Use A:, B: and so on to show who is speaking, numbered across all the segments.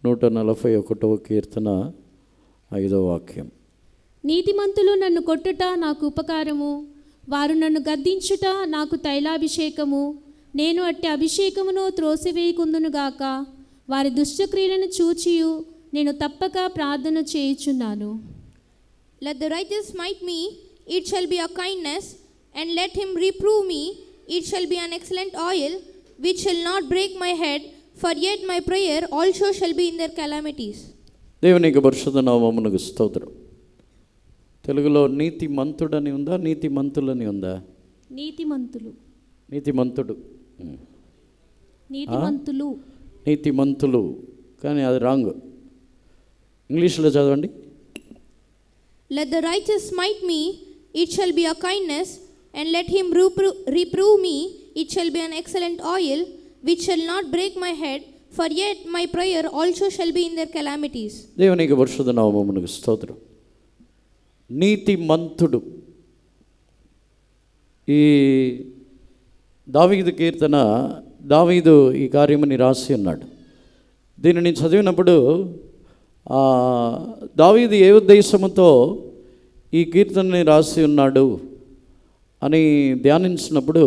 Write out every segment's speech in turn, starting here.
A: 141వ కీర్తన 5వ వాక్యం.
B: నీతిమంతులు నన్ను కొట్టుట నాకు ఉపకారము, వారు నన్ను గద్దించుట నాకు తైలాభిషేకము. నేను అట్టి అభిషేకమును త్రోసివేయకుందునుగాక. వారి దుష్టక్రియలను చూచియు నేను తప్పక ప్రార్థన చేయుచున్నాను.
C: Let the righteous smite me, it shall be a kindness, and let him reprove me, it shall be an excellent oil, which shall not break my head, for yet my prayer also shall be in their calamities.
A: దేవునికి పరిశుద్ధ నామమునకు స్తోత్రం. తెలుగులో నీతిమంతుడని ఉందా, నీతిమంతులని ఉందా?
B: నీతిమంతులు.
A: నీతిమంతుడు,
B: నీతిమంతులు,
A: నీతిమంతులు, కానీ అది రాంగ్. ఇంగ్లీష్లో చదవండి.
C: Let the righteous smite me, it shall be a kindness, and let him reprove me, it shall be an excellent oil, which shall not break my head, for yet my prayer also shall be in their calamities.
A: దేవునికి పరిశుద్ధ నామమునకు స్తోత్రం. నీతిమంతుడు. ఈ దావీదు కీర్తన, దావీదు ఈ కార్యముని రాసి ఉన్నాడు. దీనిని చదివినప్పుడు దావీదు ఏ ఉద్దేశంతో ఈ కీర్తనని రాసి ఉన్నాడు అని ధ్యానించినప్పుడు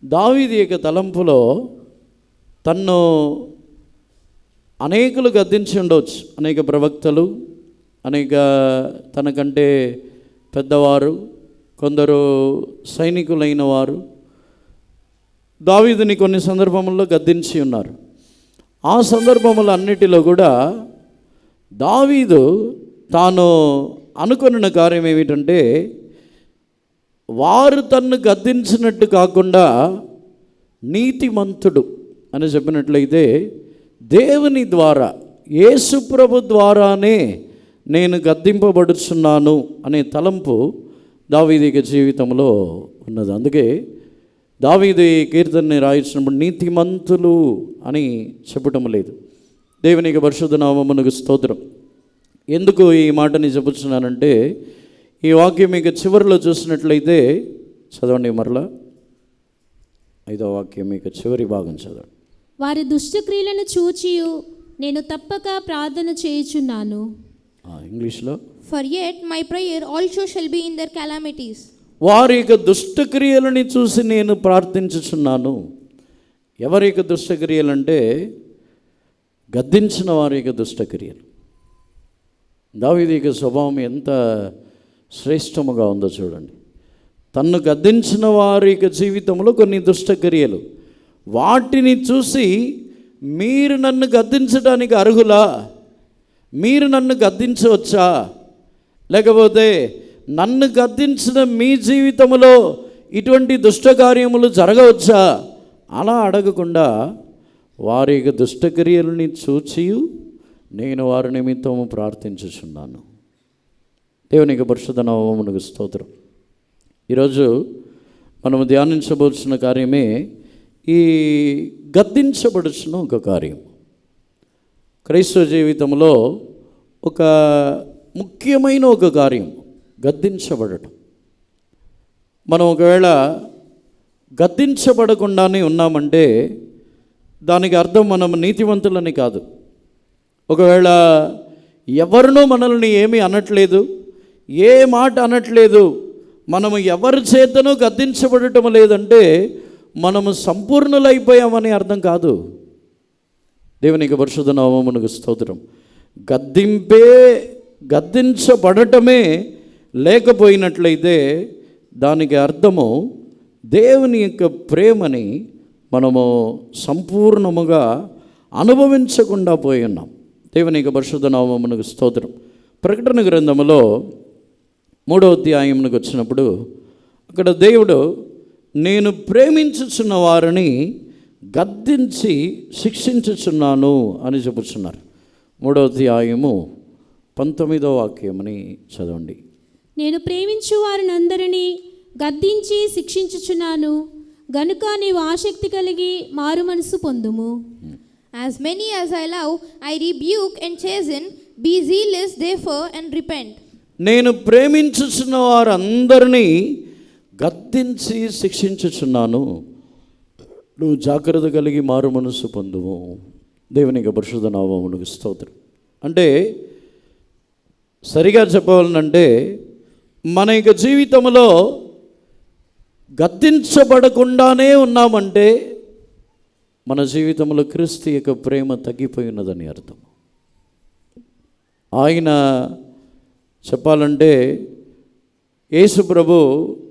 A: దావీదు యొక్క తలంపులో తన్ను అనేకులు గద్దించి ఉండవచ్చు. అనేక ప్రవక్తలు, అనేక తనకంటే పెద్దవారు, కొందరు సైనికులైన వారు దావీదుని కొన్ని సందర్భముల్లో గద్దించి ఉన్నారు. ఆ సందర్భములన్నిటిలో కూడా దావీదు తాను అనుకున్న కార్యం ఏమిటంటే, వారు తన్ను గద్దించినట్టు కాకుండా నీతిమంతుడు అని చెప్పినట్లయితే దేవుని ద్వారా, యేసుప్రభు ద్వారానే నేను గద్దింపబడుచున్నాను అనే తలంపు దావీదు జీవితంలో ఉన్నది. అందుకే దావీదు ఈ కీర్తనని రాయించినప్పుడు నీతిమంతులు అని చెప్పటం లేదు. దేవునికి పరిశుద్ధ నామమునకు స్తోత్రం. ఎందుకు ఈ మాటని చెప్పుచున్నానంటే, ఈ వాక్యం మీకు చివరిలో చూసినట్లయితే చదవండి, మరలా 5వ వాక్యం మీకు చివరి భాగం చదవండి.
B: వారి దుష్టక్రియలను చూచియు నేను తప్పక ప్రార్థన చేయుచున్నాను.
A: ఇంగ్లీష్లో,
C: for yet my prayer also shall be in their calamities.
A: వారి యొక్క దుష్టక్రియలని చూసి నేను ప్రార్థించుచున్నాను. ఎవరి యొక్క దుష్టక్రియలు అంటే, గద్దించిన వారి యొక్క దుష్టక్రియలు. దావీదు యొక్క స్వభావం ఎంత శ్రేష్టముగా ఉందో చూడండి. తన్ను గద్దించిన వారి యొక్క జీవితంలో కొన్ని దుష్టక్రియలు, వాటిని చూసి మీరు నన్ను గద్దించడానికి అర్హులా, మీరు నన్ను గద్దించవచ్చా, లేకపోతే నన్ను గద్దించిన మీ జీవితంలో ఇటువంటి దుష్టకార్యములు జరగవచ్చా, అలా అడగకుండా వారి యొక్క దుష్టక్రియలని చూచి నేను వారి నిమిత్తము ప్రార్థించుచున్నాను. దేవునికి పరిశుద్ధ నామమునకు స్తోత్రం. ఈరోజు మనము ధ్యానించబోతున్న కార్యమే ఈ గద్దించబడుచున్న ఒక కార్యం. క్రైస్తవ జీవితంలో ఒక ముఖ్యమైన ఒక కార్యం గద్దించబడటం. మనం ఒకవేళ గద్దించబడకుండానే ఉన్నామంటే దానికి అర్థం మనం నీతివంతులని కాదు. ఒకవేళ ఎవరినో మనల్ని ఏమీ అనట్లేదు, ఏ మాట అనట్లేదు, మనము ఎవరి చేతనూ గద్దించబడటం లేదంటే మనము సంపూర్ణులైపోయామని అర్థం కాదు. దేవునికి పరిశుద్ధ నామమునకు స్తోత్రం. గద్దించబడటమే లేకపోయినట్లయితే దానికి అర్థము దేవుని యొక్క ప్రేమని మనము సంపూర్ణముగా అనుభవించకుండా పోయి ఉన్నాం. దేవునికి పరిశుద్ధ నామమునకు స్తోత్రం. ప్రకటన గ్రంథములో 3వ అధ్యాయమునకు వచ్చినప్పుడు అక్కడ దేవుడు నేను ప్రేమించుచున్న వారిని గద్దించి శిక్షించుచున్నాను అని చెప్పుచున్నారు. 3వ అధ్యాయము 19వ వాక్యమని చదవండి.
B: నేను ప్రేమించు వారిని అందరినీ గద్దించి శిక్షించుచున్నాను గనుక నీవు ఆసక్తి కలిగి మారు మనసు పొందుము.
C: As many as I love, I rebuke and chasten. Be zealous therefore and repent.
A: నేను ప్రేమించుచున్న వారందరినీ గద్దించి శిక్షించుచున్నాను, నువ్వు జాగ్రత్త కలిగి మారు మనసు పొందుము. దేవునికి పరిశుద్ధ నామమునకు స్తోత్రం. అంటే సరిగా చెప్పాలంటే మన యొక్క జీవితంలో గద్దించబడకుండానే ఉన్నామంటే మన జీవితంలో క్రీస్తు యొక్క ప్రేమ తగ్గిపోయినదని అర్థం. ఆయన చెప్పాలంటే యేసు ప్రభు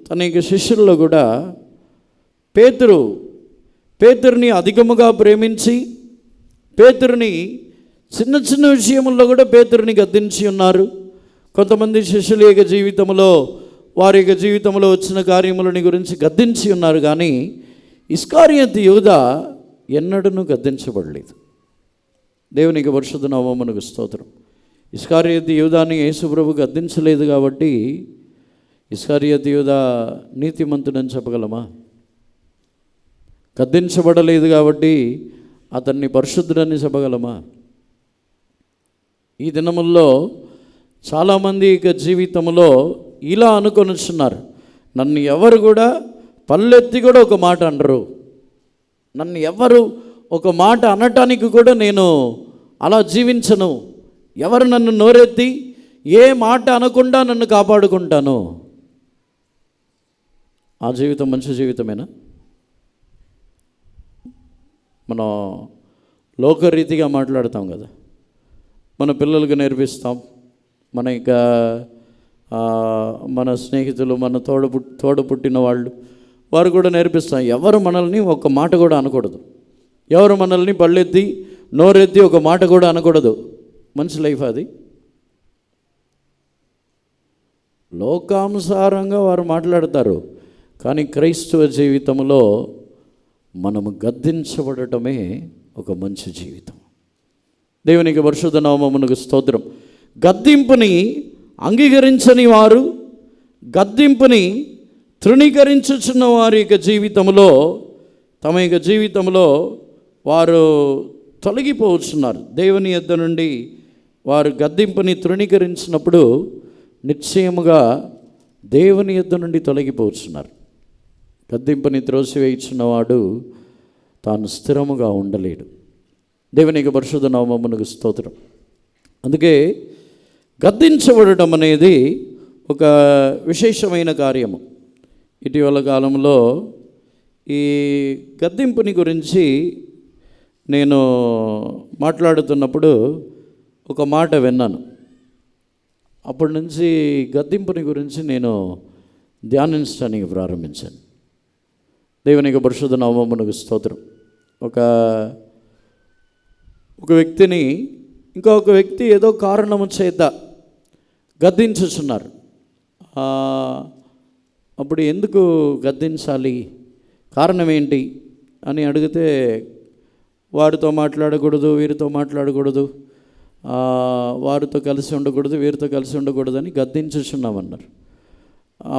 A: తన యొక్క శిష్యుల్లో కూడా పేతురుని అధికముగా ప్రేమించి పేతురుని చిన్న చిన్న విషయముల్లో కూడా పేతురుని గద్దించి ఉన్నారు. కొంతమంది శిష్యుల యొక్క జీవితంలో వారి యొక్క జీవితంలో వచ్చిన కార్యములని గురించి గద్దించి ఉన్నారు. కానీ ఇస్కారియోతు యూదా ఎన్నడూ గద్దించబడలేదు. దేవునికి పరిశుద్ధ నామమునకు స్తోత్రం. ఇస్కారియోతు యూదాని యేసు ప్రభు గద్దించలేదు కాబట్టి ఇస్కారియోతు యూదా నీతిమంతుడని చెప్పగలమా? గద్దించబడలేదు కాబట్టి అతన్ని పరిశుద్ధుడని చెప్పగలమా? ఈ దినముల్లో చాలామంది ఇక జీవితంలో ఇలా అనుకొనిస్తున్నారు, నన్ను ఎవరు కూడా పల్లెత్తి కూడా ఒక మాట అనరు, నన్ను ఎవరు ఒక మాట అనటానికి కూడా నేను అలా జీవించను, ఎవరు నన్ను నోరెత్తి ఏ మాట అనకుండా నన్ను కాపాడుకుంటాను. ఆ జీవితం మంచి జీవితమేనా? మనం లోకరీతిగా మాట్లాడతాం కదా, మన పిల్లలకు నేర్పిస్తాం, మన స్నేహితులు, మన తోడ పుట్టిన వాళ్ళు, వారు కూడా నేర్పిస్తాం. ఎవరు మనల్ని ఒక మాట కూడా అనకూడదు, ఎవరు మనల్ని పళ్ళెత్తి నోరెత్తి ఒక మాట కూడా అనకూడదు. మంచి లైఫ్ అది? లోకానుసారంగా వారు మాట్లాడతారు, కానీ క్రైస్తవ జీవితంలో మనము గద్దించబడటమే ఒక మంచి జీవితం. దేవునికి పరిశుద్ధ నామమునకు స్తోత్రం. గద్దింపుని అంగీకరించని వారు, గద్దింపుని తృణీకరించుచున్న వారి యొక్క జీవితంలో, తమ యొక్క జీవితంలో వారు తొలగిపోతున్నారు. దేవుని యొద్ద నుండి వారు గద్దింపుని తృణీకరించినప్పుడు నిశ్చయముగా దేవుని యొద్ద నుండి తొలగిపోతున్నారు. గద్దింపుని త్రోసివేయించినవాడు తాను స్థిరముగా ఉండలేడు. దేవునికి పరిశుద్ధ నామమునకు స్తోత్రం. అందుకే గద్దించబడటం అనేది ఒక విశేషమైన కార్యము. ఇటీవల కాలంలో ఈ గద్దింపుని గురించి నేను మాట్లాడుతున్నప్పుడు ఒక మాట విన్నాను. అప్పటి నుంచి గద్దింపుని గురించి నేను ధ్యానించడానికి ప్రారంభించాను. దేవునికి పరిశుద్ధ నామమునకు స్తోత్రం. ఒక వ్యక్తిని ఇంకొక వ్యక్తి ఏదో కారణము చేత గద్దించుచున్నారు. అప్పుడు ఎందుకు గద్దించాలి, కారణం ఏంటి అని అడిగితే వారితో మాట్లాడకూడదు, వీరితో మాట్లాడకూడదు, వారితో కలిసి ఉండకూడదు, వీరితో కలిసి ఉండకూడదని గద్దించుచున్నామన్నారు.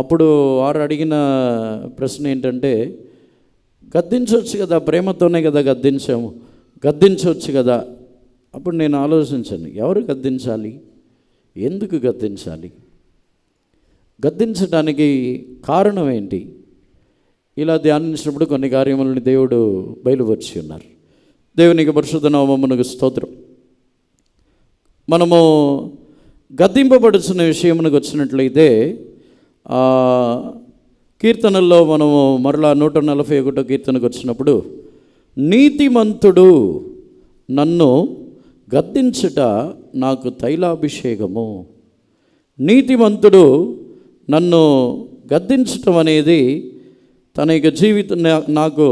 A: అప్పుడు వారు అడిగిన ప్రశ్న ఏంటంటే, గద్దించవచ్చు కదా, ప్రేమతోనే కదా గద్దించాము, గద్దించవచ్చు కదా. అప్పుడు నేను ఆలోచించాను, ఎవరు గద్దించాలి, ఎందుకు గద్దించాలి, గద్దించడానికి కారణం ఏంటి? ఇలా ధ్యానించినప్పుడు కొన్ని కార్యములను దేవుడు బయలుపరిచి ఉన్నారు. దేవునికి పరిశుద్ధ నామమునకు స్తోత్రం. మనము గద్దింపబడుచున్న విషయమునకు వచ్చినట్లయితే కీర్తనల్లో మనము మరలా 141 కీర్తనకు వచ్చినప్పుడు, నీతిమంతుడు నన్ను గద్దించుట నాకు తైలాభిషేకము. నీతిమంతుడు నన్ను గద్దించటం అనేది తన యొక్క జీవితం నాకు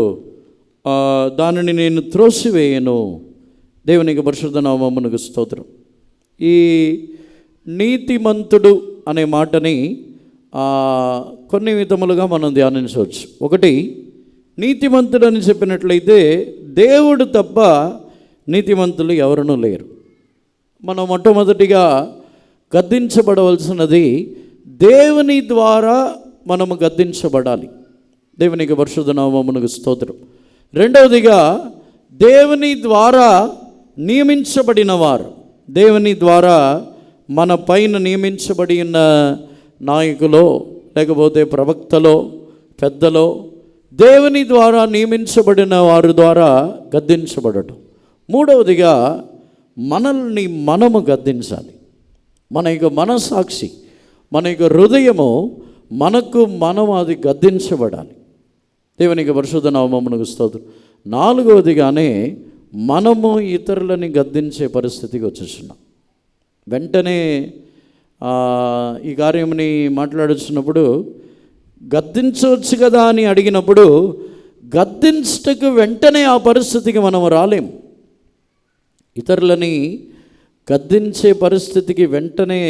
A: దానిని నేను త్రోసివేయను. దేవునికి పరిశుద్ధ నామమునకు స్తోత్రం. ఈ నీతిమంతుడు అనే మాటని కొన్ని విధములుగా మనం ధ్యానించవచ్చు. ఒకటి, నీతిమంతుడు అని చెప్పినట్లయితే దేవుడు తప్ప నీతిమంతులు ఎవరునూ లేరు. మనం మొట్టమొదటిగా గద్దించబడవలసినది దేవుని ద్వారా మనము గద్దించబడాలి. దేవునికి పరిశుద్ధ నామమునకు స్తోత్రం. రెండవదిగా, దేవుని ద్వారా నియమించబడిన వారు, దేవుని ద్వారా మన పైన నియమించబడి ఉన్న నాయకులో, లేకపోతే ప్రవక్తలో, పెద్దలో, దేవుని ద్వారా నియమించబడిన వారి ద్వారా గద్దించబడటం. మూడవదిగా మనల్ని మనము గద్దించాలి. మన యొక్క మనస్సాక్షి, మన యొక్క హృదయము మనకు మనం అది గద్దించబడాలి. దేవునికి పరిశుద్ధ నామమునకు స్తోత్రం. నాలుగవదిగానే మనము ఇతరులని గద్దించే పరిస్థితికి వచ్చేస్తున్నాం. వెంటనే ఈ కార్యముని మాట్లాడుతున్నప్పుడు గద్దించవచ్చు కదా అని అడిగినప్పుడు గద్దించటకు వెంటనే ఆ పరిస్థితికి మనం రాలేం. ఇతరులని గద్దించే పరిస్థితికి వెంటనే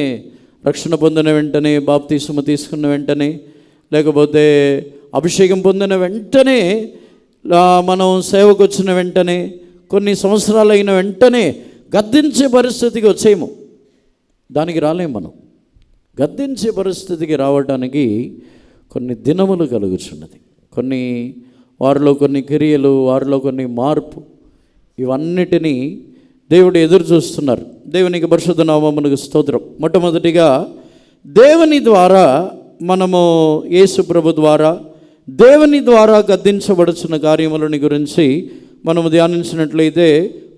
A: రక్షణ పొందిన వెంటనే, బాప్తిస్మము తీసుకున్న వెంటనే, లేకపోతే అభిషేకం పొందిన వెంటనే, మనం సేవకు వచ్చిన వెంటనే, కొన్ని సంవత్సరాలు అయిన వెంటనే గద్దించే పరిస్థితికి వచ్చేయము. దానికి రాలేము. మనం గద్దించే పరిస్థితికి రావడానికి కొన్ని దినములు కలుగుచున్నది. కొన్ని వారిలో కొన్ని క్రియలు, వారిలో కొన్ని మార్పు, ఇవన్నిటినీ దేవుడు ఎదురు చూస్తున్నారు. దేవునికి పరిశుద్ధ నామమునకు స్తోత్రం. మొట్టమొదటిగా దేవుని ద్వారా, మనము యేసు ప్రభు ద్వారా, దేవుని ద్వారా గద్దించబడుచున్న కార్యములని గురించి మనము ధ్యానించినట్లయితే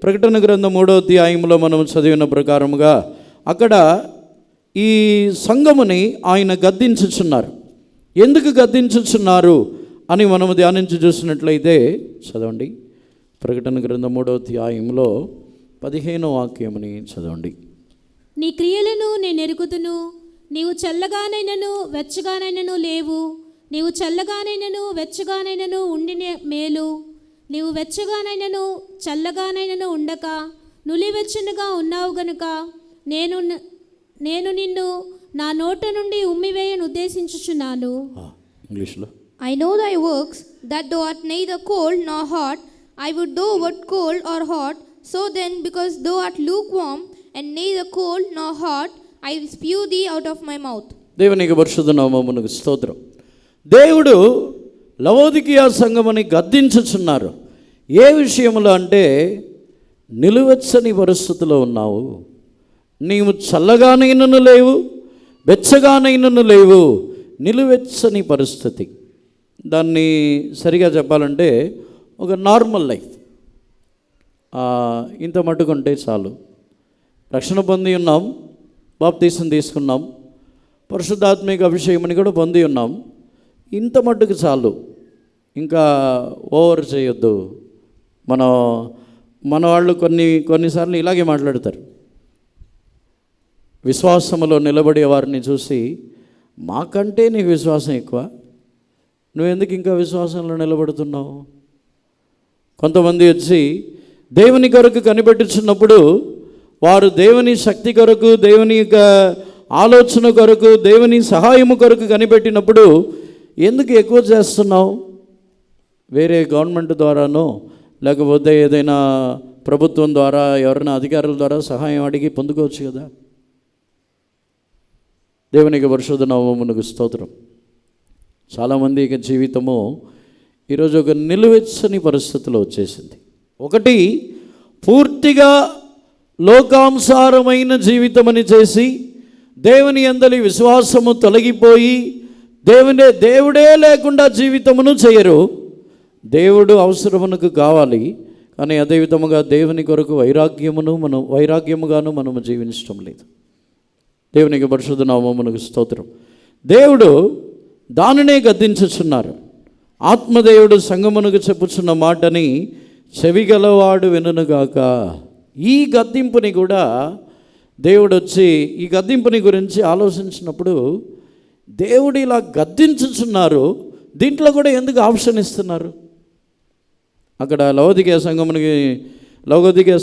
A: ప్రకటన గ్రంథం 3వ అధ్యాయంలో మనం చదివిన ప్రకారముగా అక్కడ ఈ సంఘముని ఆయన గద్దించుచున్నారు. ఎందుకు గద్దించుచున్నారు అని మనము ధ్యానించి చూసినట్లయితే చదవండి. ప్రకటన గ్రంథం 3వ అధ్యాయంలో 15వ వాక్యముని చదవండి.
B: నీ క్రియలను నేను ఎరుగుదును, నీవు చల్లగానైనను వెచ్చగానైనను లేవు. నీవు చల్లగానైనను వెచ్చగానైనను ఉండిన మేలు. నీవు వెచ్చగానైనను చల్లగానైనను ఉండక నులివెచ్చనుగా ఉన్నావు గనుక నేను నిన్ను నా నోట నుండి ఉమ్మివేయను ఉద్దేశించుచున్నాను.
A: ఇంగ్లీష్లో,
C: I know thy works, that thou art neither cold nor hot. I would thou wert cold or hot. So then, because thou art lukewarm and neither cold nor hot, I will spew thee out of my mouth.
A: దేవునికి పరిశుద్ధ నామమునకు స్తోత్రం. దేవుడు లవోదికీయ సంఘముని గద్దించుచున్నారు. ఏ విషయంలో అంటే, నిలువెచ్చని పరిస్థితిలో ఉన్నావు, నీవు చల్లగానైనను లేవు, వెచ్చగానైనను లేవు, నిలువెచ్చని పరిస్థితి. దాన్ని సరిగా చెప్పాలంటే ఒక నార్మల్ లైఫ్. ఇంత మట్టుకుంటే చాలు. రక్షణ పొంది ఉన్నాం, బాప్తీసం తీసుకున్నాం, పరిశుద్ధాత్మిక అభిషేకమని కూడా పొంది ఉన్నాం. ఇంత మట్టుకు చాలు, ఇంకా ఓవర్ చేయొద్దు. మన వాళ్ళు కొన్నిసార్లు ఇలాగే మాట్లాడతారు. విశ్వాసములో నిలబడే వారిని చూసి, మాకంటే నీకు విశ్వాసం ఎక్కువ, నువ్వెందుకు ఇంకా విశ్వాసంలో నిలబడుతున్నావు? కొంతమంది వచ్చి దేవుని కొరకు కనిపెట్టుచున్నప్పుడు, వారు దేవుని శక్తి కొరకు, దేవుని యొక్క ఆలోచన కొరకు, దేవుని సహాయము కొరకు కనిపెట్టినప్పుడు, ఎందుకు ఎక్కువ చేస్తున్నావు? వేరే గవర్నమెంట్ ద్వారానో, లేకపోతే ఏదైనా ప్రభుత్వం ద్వారా, ఎవరైనా అధికారుల ద్వారా సహాయం అడిగి పొందుకోవచ్చు కదా. దేవునికి పరిశుద్ధ నామమునకు స్తోత్రం. చాలామంది ఇక జీవితము ఈరోజు ఒక నిలువెచ్చని పరిస్థితిలో వచ్చేసింది. ఒకటి, పూర్తిగా లోకానుసారమైన జీవితమని చేసి దేవుని యందలి విశ్వాసము తొలగిపోయి దేవుడే లేకుండా జీవితమును చేయరు. దేవుడు అవసరమునకు కావాలి, కానీ అదే విధముగా దేవుని కొరకు వైరాగ్యముగాను మనము జీవించడం లేదు. దేవునికి పరిశుద్ధ నామమునకు స్తోత్రం. దేవుడు దానినే గద్దించుచున్నారు. ఆత్మదేవుడు సంగమునకు చెప్పుచున్న మాటని చెవిగలవాడు వినుగాక. ఈ గద్దింపుని కూడా దేవుడు వచ్చి ఈ గద్దింపుని గురించి ఆలోచించినప్పుడు, దేవుడు ఇలా గద్దించుచున్నారు, దీంట్లో కూడా ఎందుకు ఆప్షన్ ఇస్తున్నారు? అక్కడ లవోదికీయ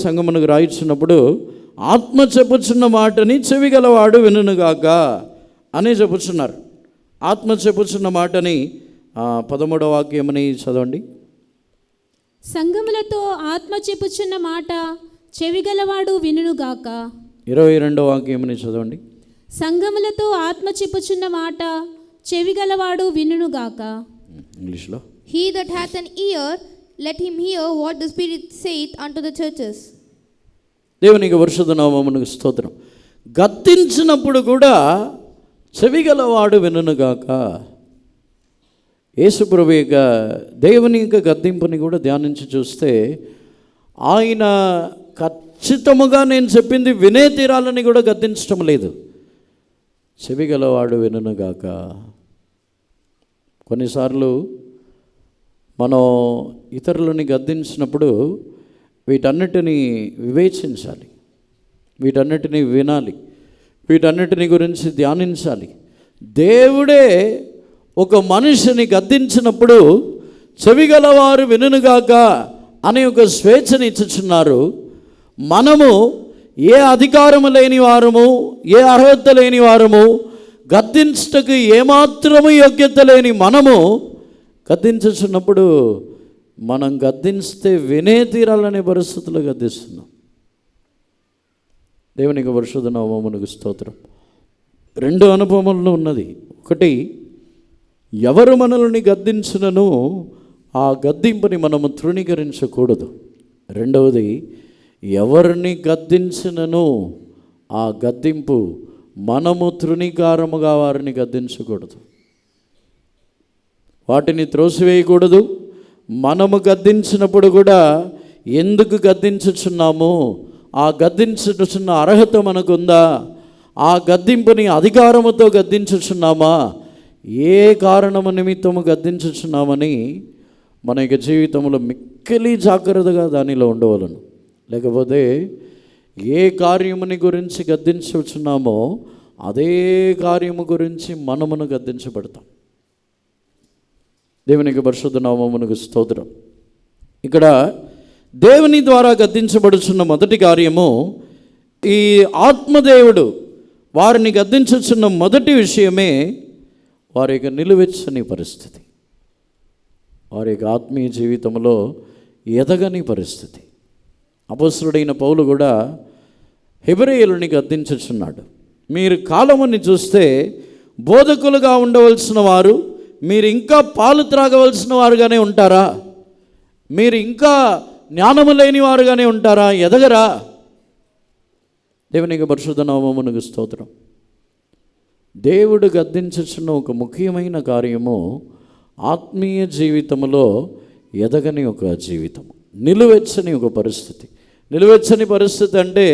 A: సంఘమునకు రాయించినప్పుడు, ఆత్మ చెప్పుచున్న మాటని చెవిగలవాడు వినుగాక అని చెప్పుచున్నారు. ఆత్మ చెప్పుచున్న మాటని 13వ వాక్యమని చదవండి.
B: సంఘములతో ఆత్మ చెప్పుచున్న మాట చెవిగలవాడు వినుగాక.
A: 22వ వాక్యమని చదవండి.
B: సంఘములతో ఆత్మ చెప్పుచున్న మాట చెవిగలవాడు వినుగాక.
A: ఇంగ్లీష్లో,
C: He that hath an ear, let him hear what the Spirit saith unto the churches.
A: దేవునికి పరిశుద్ధ నామమునకు స్తోత్రం. గద్దించినప్పుడు కూడా చెవిగలవాడు వినుగాక. యేసుప్రభు యొక్క దేవుని యొక్క గద్దింపుని కూడా ధ్యానించి చూస్తే, ఆయన ఖచ్చితముగా నేను చెప్పింది వినే తీరాలని కూడా గద్దించటం లేదు. చెవిగలవాడు వినుగాక. కొన్నిసార్లు మనం ఇతరులని గద్దించినప్పుడు వీటన్నిటినీ వివేచించాలి, వీటన్నిటినీ వినాలి, వీటన్నిటిని గురించి ధ్యానించాలి. దేవుడే ఒక మనిషిని గద్దించినప్పుడు చెవిగలవారు వినుగాక అనే ఒక స్వేచ్ఛని ఇచ్చుచున్నారు. మనము ఏ అధికారము లేని వారము, ఏ అర్హత లేని వారము, గద్దించుటకు ఏమాత్రము యోగ్యత లేని మనము గద్దించుచున్నప్పుడు మనం గద్దించితే వినే తీరాలనే పరిస్థితుల్లో గద్దిస్తున్నాం. దేవునికి పరిశుద్ధ నామమునకు స్తోత్రం. 2 అనుభవములు ఉన్నది. ఒకటి, ఎవరు మనల్ని గద్దించినను ఆ గద్దింపుని మనము తృణీకరించకూడదు. రెండవది, ఎవరిని గద్దించినను ఆ గద్దింపు మనము తృణీకారముగా వారిని గద్దించకూడదు, వాటిని త్రోసివేయకూడదు. మనము గద్దించినప్పుడు కూడా ఎందుకు గద్దించుచున్నాము, ఆ గద్దించుచున్న అర్హత మనకుందా, ఆ గద్దింపుని అధికారముతో గద్దించుచున్నామా, ఏ కారణము నిమిత్తము గద్దించుచున్నామని మన యొక్క జీవితంలో మిక్కిలి జాగ్రత్తగా దానిలో ఉండవలను. లేకపోతే ఏ కార్యముని గురించి గద్దించుచున్నామో అదే కార్యము గురించి మనమును గద్దించబడతాం. దేవునికి పరిశుద్ధ నామమునకు స్తోత్రం. ఇక్కడ దేవుని ద్వారా గద్దించబడుచున్న మొదటి కార్యము, ఈ ఆత్మదేవుడు వారిని గద్దించుచున్న మొదటి విషయమే వారి యొక్క నిలువెచ్చని పరిస్థితి, వారి యొక్క ఆత్మీయ జీవితంలో ఎదగని పరిస్థితి. అపొస్తలుడైన పౌలు కూడా హెబ్రేయులని గద్దించుచున్నాడు. మీరు కాలముని చూస్తే బోధకులుగా ఉండవలసిన వారు మీరు ఇంకా పాలు త్రాగవలసిన వారుగానే ఉంటారా? మీరు ఇంకా జ్ఞానము లేని వారుగానే ఉంటారా? ఎదగరా? దేవునికి పరిశుద్ధ నామమునకు స్తోత్రం. దేవుడు గద్దించుచున్న ఒక ముఖ్యమైన కార్యము ఆత్మీయ జీవితంలో ఎదగని ఒక జీవితం, నిలువెచ్చని ఒక పరిస్థితి. నిలువెచ్చని పరిస్థితి అంటే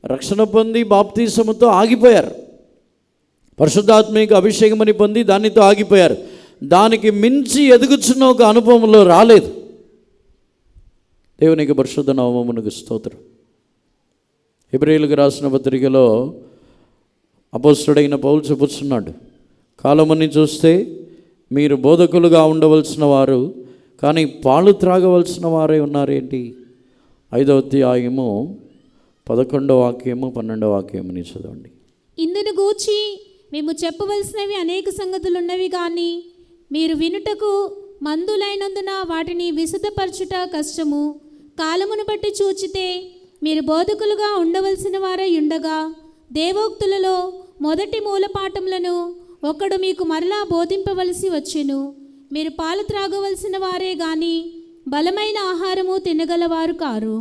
A: రక్షణ పొంది బాప్తీసముతో ఆగిపోయారు, పరిశుద్ధాత్మీక అభిషేకమని పొంది దానితో ఆగిపోయారు. దానికి మించి ఎదుగుచున్న ఒక అనుభవంలో రాలేదు. దేవునికి పరిశుద్ధ నామమునకు స్తోత్రం. హెబ్రేయులకు రాసిన పత్రికలో అపొస్తలుడైన పౌలు చెప్పుచున్నాడు, కాలముని చూస్తే మీరు బోధకులుగా ఉండవలసిన వారు కానీ పాలు త్రాగవలసిన వారే ఉన్నారేంటి? 5వ అధ్యాయము 11వ వాక్యము 12వ వాక్యముని చదవండి.
B: ఇందును గూర్చి మేము చెప్పవలసినవి అనేక సంగతులున్నవి కానీ మీరు వినుటకు మందులైనందున వాటిని విశదపరచుట కష్టము. కాలమును బట్టి చూచితే మీరు బోధకులుగా ఉండవలసిన వారై ఉండగా దేవోక్తులలో మొదటి మూలపాఠములను ఒకడు మీకు మరలా బోధింపవలసి వచ్చెను. మీరు పాలు త్రాగవలసిన వారే గాని బలమైన ఆహారము తినగలవారు car.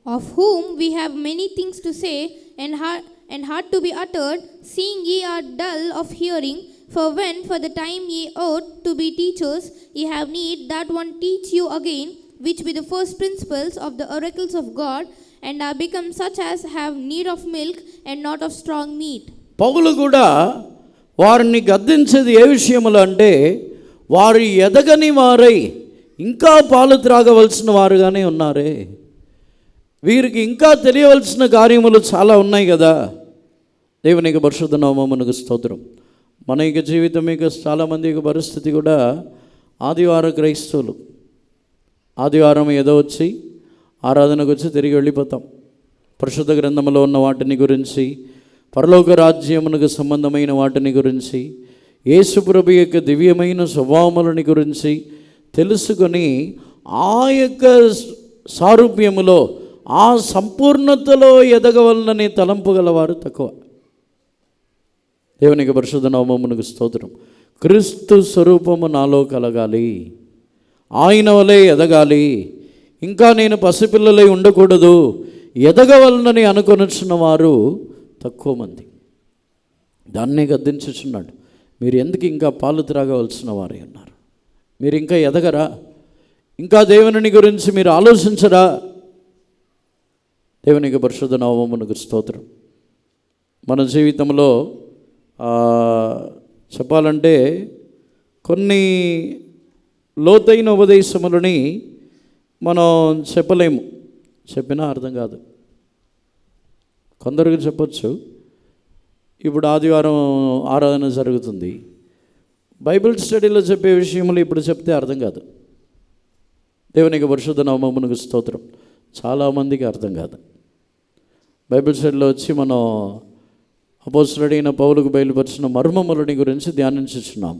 C: Of whom we have many things to say and hard to be uttered, seeing ye are dull of hearing. For when for the time ye ought to be teachers, ye have need that one teach you again, which be the first principles of the oracles of God, and are become such as have need of milk and not of strong meat.
A: పౌలు కూడా వారిని గద్దించేది ఏ విషయములు అంటే, వారు ఎదగని వారై ఇంకా పాలు త్రాగవలసిన వారుగానే ఉన్నారే. వీరికి ఇంకా తెలియవలసిన కార్యములు చాలా ఉన్నాయి కదా. దేవునికి పరిశుద్ధ నామమునకు స్తోత్రం. మన యొక్క జీవితం యొక్క చాలామంది యొక్క పరిస్థితి కూడా ఆదివార క్రైస్తవులు. ఆదివారం ఏదో వచ్చి ఆరాధనకు వచ్చి తిరిగి వెళ్ళిపోతాం. పరిశుద్ధ గ్రంథంలో ఉన్న వాటిని గురించి, పరలోక రాజ్యమునకు సంబంధమైన వాటిని గురించి, యేసు ప్రభు యొక్క దివ్యమైన స్వభావములని గురించి తెలుసుకొని ఆ యొక్క సారూప్యములో ఆ సంపూర్ణతలో ఎదగవలనని తలంపు గలవారు తక్కువ. దేవునికి పరిశుద్ధ నామమునకు స్తోత్రం. క్రీస్తు స్వరూపము నాలో కలగాలి, ఆయన వలె ఎదగాలి, ఇంకా నేను పసిపిల్లలై ఉండకూడదు, ఎదగవలనని అనుకొనిచున్న వారు తక్కువ మంది. దాన్నే గద్దించుచున్నాడు. మీరు ఎందుకు ఇంకా పాలు త్రాగవలసిన వారే ఉన్నారు? మీరు ఇంకా ఎదగరా? ఇంకా దేవుని గురించి మీరు ఆలోచించరా? దేవునికి పరిశుద్ధ నామమునకు స్తోత్రం. మన జీవితంలో చెప్పాలంటే కొన్ని లోతైన ఉపదేశములని మనం చెప్పలేము, చెప్పినా అర్థం కాదు. కొందరికి చెప్పొచ్చు. ఇప్పుడు ఆదివారం ఆరాధన జరుగుతుంది, బైబిల్ స్టడీలో చెప్పే విషయములు ఇప్పుడు చెప్తే అర్థం కాదు. దేవునికి పరిశుద్ధ నామమునకు స్తోత్రం. చాలామందికి అర్థం కాదు. బైబిల్ స్టడీలో వచ్చి మనం అపోస్తలుడైన పౌలుకు బయలుపరిచిన మర్మములని గురించి ధ్యానించుచున్నాం.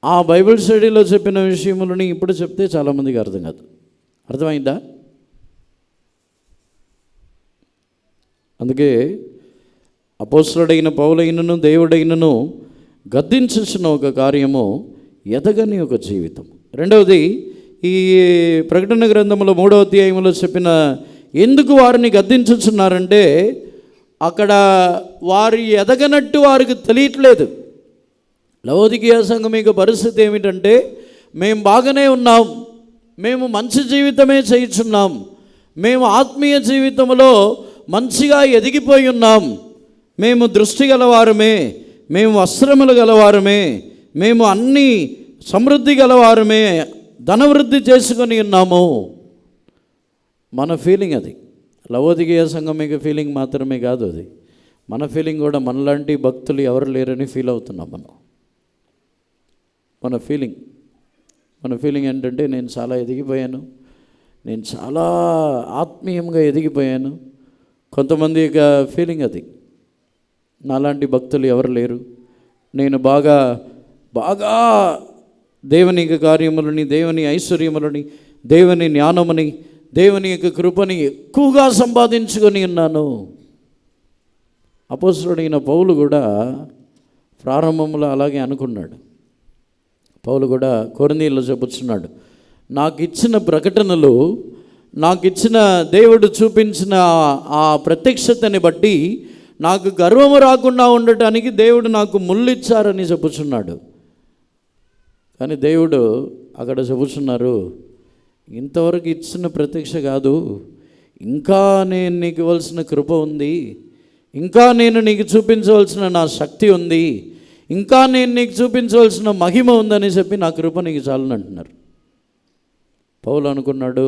A: ఆ బైబిల్ స్టడీలో చెప్పిన విషయములని ఇప్పుడు చెప్తే చాలామందికి అర్థం కాదు. అర్థమైందా? అందుకే అపోస్తలుడైన పౌలైనను దేవుడైనను గద్దించుచున్న ఒక కార్యము ఎదగని ఒక జీవితం. రెండవది, ఈ ప్రకటన గ్రంథంలో 3వ అధ్యాయంలో చెప్పిన ఎందుకు వారిని గద్దించుచున్నారంటే అక్కడ వారి ఎదగనట్టు వారికి తెలియట్లేదు. లవోదికీయ సంఘం యొక్క పరిస్థితి ఏమిటంటే, మేము బాగానే ఉన్నాం, మేము మంచి జీవితమే చేయుచున్నాం, మేము ఆత్మీయ జీవితంలో మంచిగా ఎదిగిపోయి ఉన్నాం, మేము దృష్టి గలవారమే, మేము వస్త్రములు గలవారమే, మేము అన్ని సమృద్ధి గలవారమే, ధనవృద్ధి చేసుకొని ఉన్నాము. మన ఫీలింగ్ అది. లవోదికీయ సంఘం యొక్క ఫీలింగ్ మాత్రమే కాదు అది. మన ఫీలింగ్ కూడా మనలాంటి భక్తులు ఎవరు లేరని ఫీల్ అవుతున్నాం మనం. మన ఫీలింగ్ ఏంటంటే, నేను చాలా ఎదిగిపోయాను, నేను చాలా ఆత్మీయంగా ఎదిగిపోయాను. కొంతమంది యొక్క ఫీలింగ్ అది. నాలాంటి భక్తులు ఎవరు లేరు, నేను బాగా దేవుని యొక్క కార్యములని, దేవుని ఐశ్వర్యములని, దేవుని జ్ఞానముని, దేవుని యొక్క కృపని ఎక్కువగా సంపాదించుకొని ఉన్నాను. అపోస్తలుడైన పౌలు కూడా ప్రారంభంలో అలాగే అనుకున్నాడు. పౌలు కూడా కొరింథీయుల్లో చెప్పుచున్నాడు, నాకు ఇచ్చిన ప్రకటనలు, నాకు ఇచ్చిన దేవుడు చూపించిన ఆ ప్రత్యక్షతని బట్టి నాకు గర్వము రాకుండా ఉండటానికి దేవుడు నాకు ముళ్ళు ఇచ్చారని చెప్పుచున్నాడు. కానీ దేవుడు అక్కడ చెప్పుచున్నారు, ఇంతవరకు ఇచ్చిన ప్రత్యక్ష కాదు, ఇంకా నేను నీకు ఇవ్వాల్సిన కృప ఉంది, ఇంకా నేను నీకు చూపించవలసిన నా శక్తి ఉంది, ఇంకా నేను నీకు చూపించవలసిన మహిమ ఉందని చెప్పి నా కృప నీకు చాలని అంటున్నారు. పౌలు అనుకున్నాడు,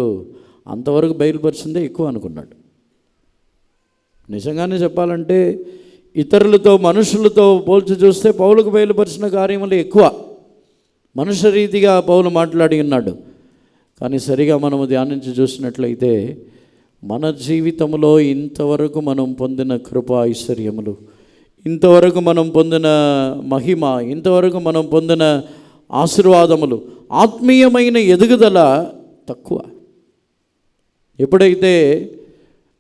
A: అంతవరకు బయలుపరిచిందే ఎక్కువ అనుకున్నాడు. నిజంగానే చెప్పాలంటే ఇతరులతో, మనుషులతో పోల్చి చూస్తే పౌలుకు బయలుపరిచిన కార్యములు ఎక్కువ. మనుష్య రీతిగా పౌలు మాట్లాడి ఉన్నాడు. కానీ సరిగా మనము ధ్యానించి చూసినట్లయితే మన జీవితంలో ఇంతవరకు మనం పొందిన కృప ఐశ్వర్యములు, ఇంతవరకు మనం పొందిన మహిమ, ఇంతవరకు మనం పొందిన ఆశీర్వాదములు, ఆత్మీయమైన ఎదుగుదల తక్కువ. ఎప్పుడైతే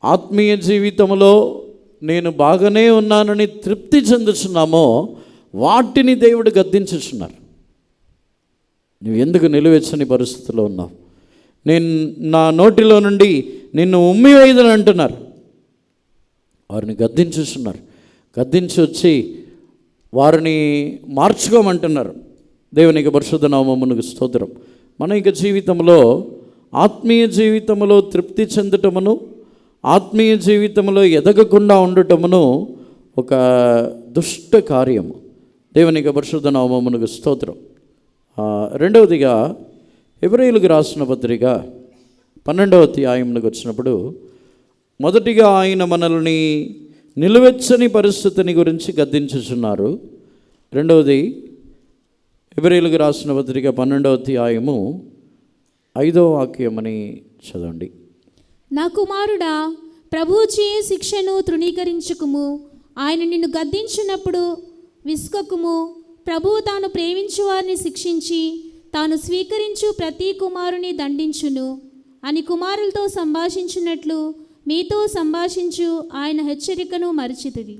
A: ఆత్మీయ జీవితంలో నేను బాగానే ఉన్నానని తృప్తి చెందుతున్నామో వాటిని దేవుడు గద్దించుచున్నారు. నువ్వు ఎందుకు నిలువెచ్చని పరిస్థితిలో ఉన్నావు, నేను నా నోటిలో నుండి నిన్ను ఉమ్మివేయదని అంటున్నారు. వారిని గద్దించుతున్నారు. గద్దించి వచ్చి వారిని మార్చుకోమంటున్నారు. దేవునికి పరిశుద్ధ నామమునకు స్తోత్రం. మన యొక్క జీవితంలో ఆత్మీయ జీవితంలో తృప్తి చెందటమును, ఆత్మీయ జీవితంలో ఎదగకుండా ఉండటమును ఒక దుష్ట కార్యము. దేవునికి పరిశుద్ధ నామమునకు స్తోత్రం. రెండవదిగా హెబ్రీయులకు రాసిన పత్రిక 12వ అధ్యాయంలోకి వచ్చినప్పుడు మొదటిగా ఆయన మనల్ని నిలువెచ్చని పరిస్థితిని గురించి గద్దించుచున్నారు. రెండవది హెబ్రీయులకు రాసిన పత్రిక 12వ అధ్యాయము 5వ వాక్యమని చదవండి.
B: నా కుమారుడా, ప్రభువుచే శిక్షను తృణీకరించుకుము. ఆయన నిన్ను గద్దించినప్పుడు విసుకకుము. ప్రభువు తాను ప్రేమించు వారిని శిక్షించి తాను స్వీకరించు ప్రతి కుమారుని దండించును అని కుమారులతో సంభాషించినట్లు మీతో సంభాషించు ఆయన హెచ్చరికను మరచితిరి.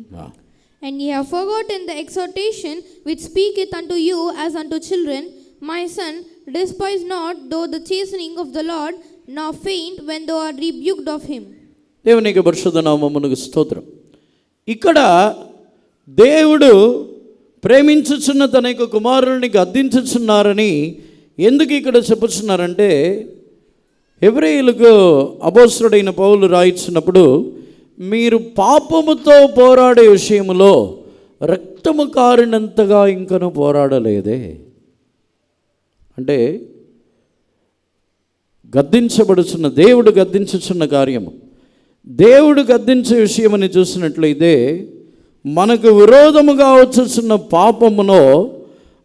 C: And ye have forgotten the exhortation which speaketh unto you as unto children. My son, despise not though the chastening of the Lord, nor faint when thou art rebuked of him.
A: దేవునికి పరిశుద్ధ నామమునకు స్తోత్రం. ఇక్కడ దేవుడు ప్రేమించుచున్న తన యొక్క కుమారుల్ని గద్దించుచున్నారని ఎందుకు ఇక్కడ చెప్పుచున్నారంటే, హెబ్రీయులకు అపోస్తలుడైన పౌలు రాయించినప్పుడు, మీరు పాపముతో పోరాడే విషయంలో రక్తము కారినంతగా ఇంకను పోరాడలేదే. అంటే గద్దించబడుచున్న దేవుడు గద్దించుచున్న కార్యము, దేవుడు గద్దించే విషయమని చూసినట్లయితే, మనకు విరోధముగా వచ్చుచున్న పాపములో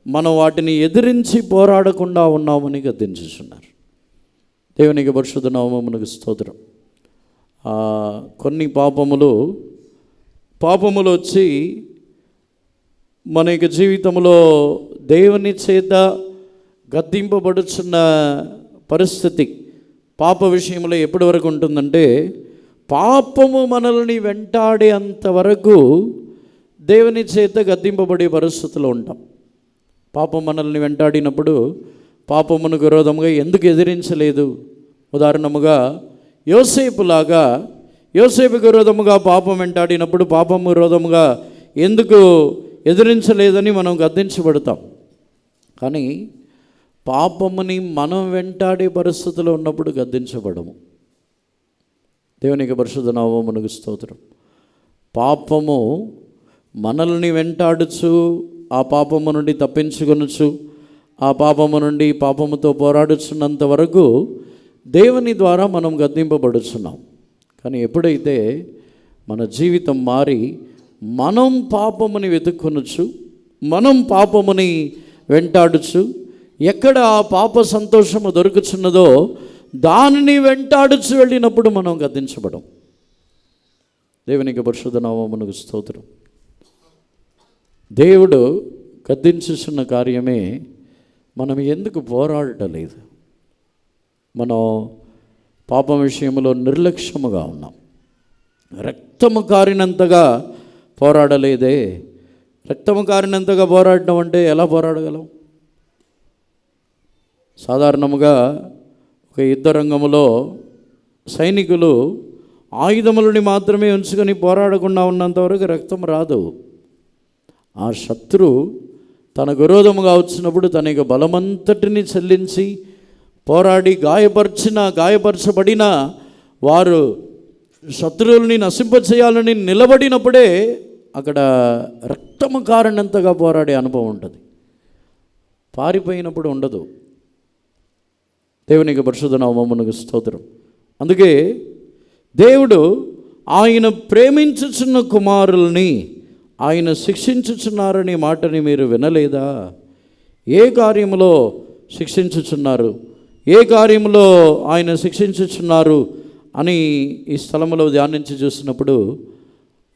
A: మనం వాటిని ఎదిరించి పోరాడకుండా ఉన్నామని గద్దించుచున్నారు. దేవునికి పరిశుద్ధ నామమునకు స్తోత్రం. కొన్ని పాపములు వచ్చి మన యొక్క జీవితంలో దేవుని చేత గద్దింపబడుచున్న పరిస్థితి పాప విషయంలో ఎప్పటి వరకు ఉంటుందంటే, పాపము మనల్ని వెంటాడే అంతవరకు దేవుని చేత గద్దింపబడే పరిస్థితిలో ఉంటాం. పాపం మనల్ని వెంటాడినప్పుడు పాపమునకు విరోధముగా ఎందుకు ఎదిరించలేదు? ఉదాహరణముగా యోసేపుకు విరోధముగా పాపం వెంటాడినప్పుడు పాపము విరోధముగా ఎందుకు ఎదిరించలేదని మనం గద్దించబడతాం. కానీ పాపముని మనం వెంటాడే పరిస్థితిలో ఉన్నప్పుడు గద్దించబడము. దేవునికి పరిశుద్ధ నామమునకు స్తోత్రం. పాపము మనల్ని వెంటాడుచు ఆ పాపము నుండి తప్పించుకొనొచ్చు, ఆ పాపము నుండి పాపముతో పోరాడుచున్నంత వరకు దేవుని ద్వారా మనం గద్దింపబడుచున్నాం. కానీ ఎప్పుడైతే మన జీవితం మారి మనం పాపముని వెతుక్కొనొచ్చు, మనం పాపముని వెంటాడుచు, ఎక్కడ ఆ పాప సంతోషము దొరుకుచున్నదో దానిని వెంటాడుచు వెళ్ళినప్పుడు మనం గద్దించబడం. దేవునికి పరిశుద్ధ నామమునకు స్తోత్రం. దేవుడు గద్దించుచున్న కార్యమే మనం ఎందుకు పోరాడలేదు? మనం పాపం విషయంలో నిర్లక్ష్యముగా ఉన్నాం. రక్తము కారినంతగా పోరాడలేదే. రక్తము కారినంతగా పోరాడడం అంటే ఎలా పోరాడగలం? సాధారణముగా ఒక యుద్ధ రంగంలో సైనికులు ఆయుధములని మాత్రమే ఉంచుకొని పోరాడకుండా ఉన్నంతవరకు రక్తం రాదు. ఆ శత్రు తన విరోధముగా వచ్చినప్పుడు తన యొక్క బలమంతటిని చెల్లించి పోరాడి గాయపరచబడిన వారు శత్రువుల్ని నశింపచేయాలని నిలబడినప్పుడే అక్కడ రక్తము కారణంతగా పోరాడే అనుభవం ఉంటుంది. పారిపోయినప్పుడు ఉండదు. దేవునికి పరిశుద్ధ నామమునకు స్తోత్రం. అందుకే దేవుడు ఆయన ప్రేమించుచున్న కుమారుల్ని ఆయన శిక్షించుచున్నారనే మాటని మీరు వినలేదా? ఏ కార్యములో శిక్షించుచున్నారు, ఏ కార్యములో ఆయన శిక్షించుచున్నారు అని ఈ స్థలంలో ధ్యానించి చూసినప్పుడు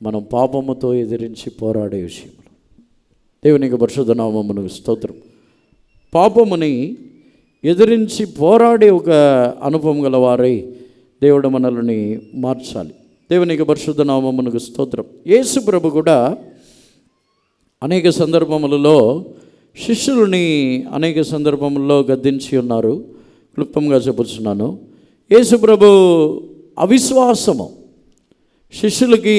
A: మనం పాపముతో ఎదిరించి పోరాడే విషయంలో దేవునికి పరిశుద్ధ నామమునకు స్తోత్రం. పాపముని ఎదిరించి పోరాడే ఒక అనుభవం గలవారై దేవుడు మనల్ని మార్చాలి. దేవునికి పరిశుద్ధ నామమునకు స్తోత్రం. యేసు ప్రభు కూడా అనేక సందర్భములలో శిష్యులని అనేక సందర్భముల్లో గద్దించి ఉన్నారు. క్లుప్తంగా చెప్పుచున్నాను. యేసు ప్రభు అవిశ్వాసము, శిష్యులకి